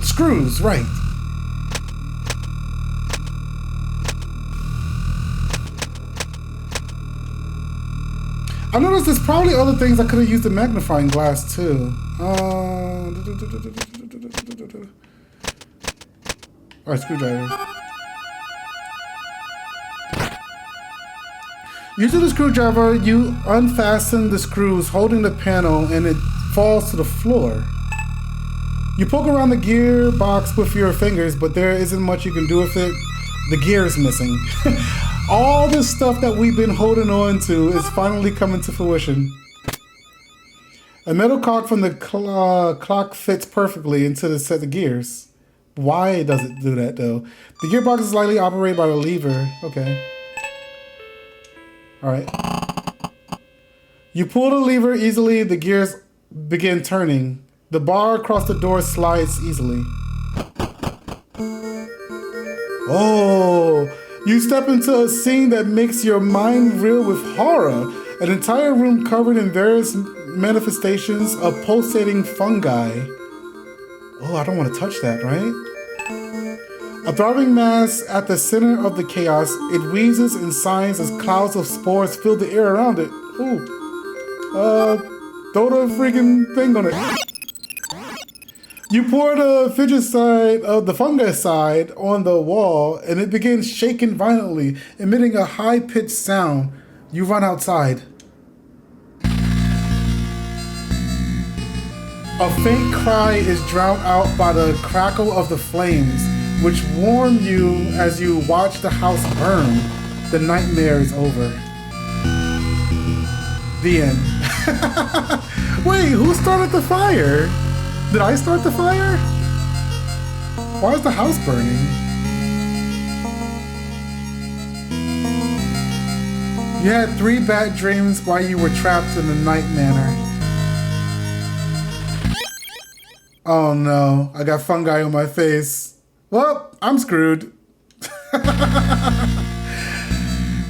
Screws, right. I noticed there's probably other things I could have used a magnifying glass too. Alright, screwdriver. Using the screwdriver, you unfasten the screws holding the panel and it falls to the floor. You poke around the gearbox with your fingers, but there isn't much you can do with it. The gear is missing. All this stuff that we've been holding on to is finally coming to fruition. A metal cog from the clock fits perfectly into the set of gears. Why does it do that though? The gearbox is lightly operated by the lever. Okay. Alright. You pull the lever easily, the gears begin turning. The bar across the door slides easily. Oh, you step into a scene that makes your mind reel with horror. An entire room covered in various manifestations of pulsating fungi. Oh, I don't want to touch that, right? A throbbing mass at the center of the chaos. It wheezes and sighs as clouds of spores fill the air around it. Ooh. Throw the freaking thing on it. You pour the fungicide of the fungicide on the wall and it begins shaking violently, emitting a high-pitched sound. You run outside. A faint cry is drowned out by the crackle of the flames, which warn you as you watch the house burn. The nightmare is over. The end. Wait, who started the fire? Did I start the fire? Why is the house burning? You had 3 bad dreams while you were trapped in the night manor. Oh no, I got fungi on my face. Well, I'm screwed.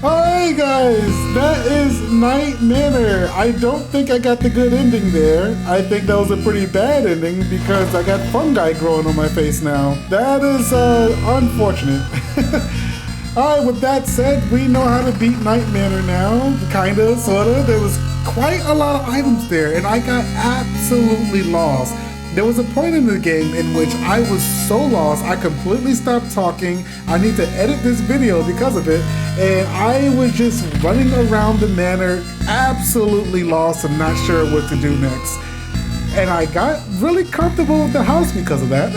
Alright guys, that is Night Manor. I don't think I got the good ending there. I think that was a pretty bad ending because I got fungi growing on my face now. That is unfortunate. Alright, with that said, we know how to beat Night Manor now. Kinda, sorta. There was quite a lot of items there and I got absolutely lost. There was a point in the game in which I was so lost, I completely stopped talking. I need to edit this video because of it. And I was just running around the manor, absolutely lost and not sure what to do next. And I got really comfortable with the house because of that.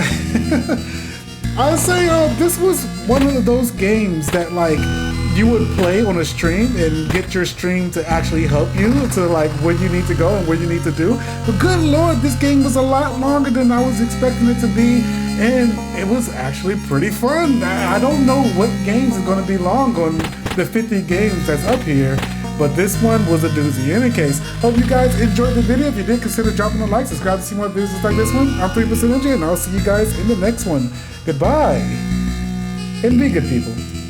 I'd say this was one of those games that like you would play on a stream and get your stream to actually help you to like where you need to go and what you need to do. But good lord, this game was a lot longer than I was expecting it to be, and it was actually pretty fun. I don't know what games are going to be long on the 50 games that's up here, but this one was a doozy. In any case, hope you guys enjoyed the video. If you did, consider dropping a like, subscribe to see more videos just like this one. I'm 3% Ninja, and I'll see you guys in the next one. Goodbye. and be good people.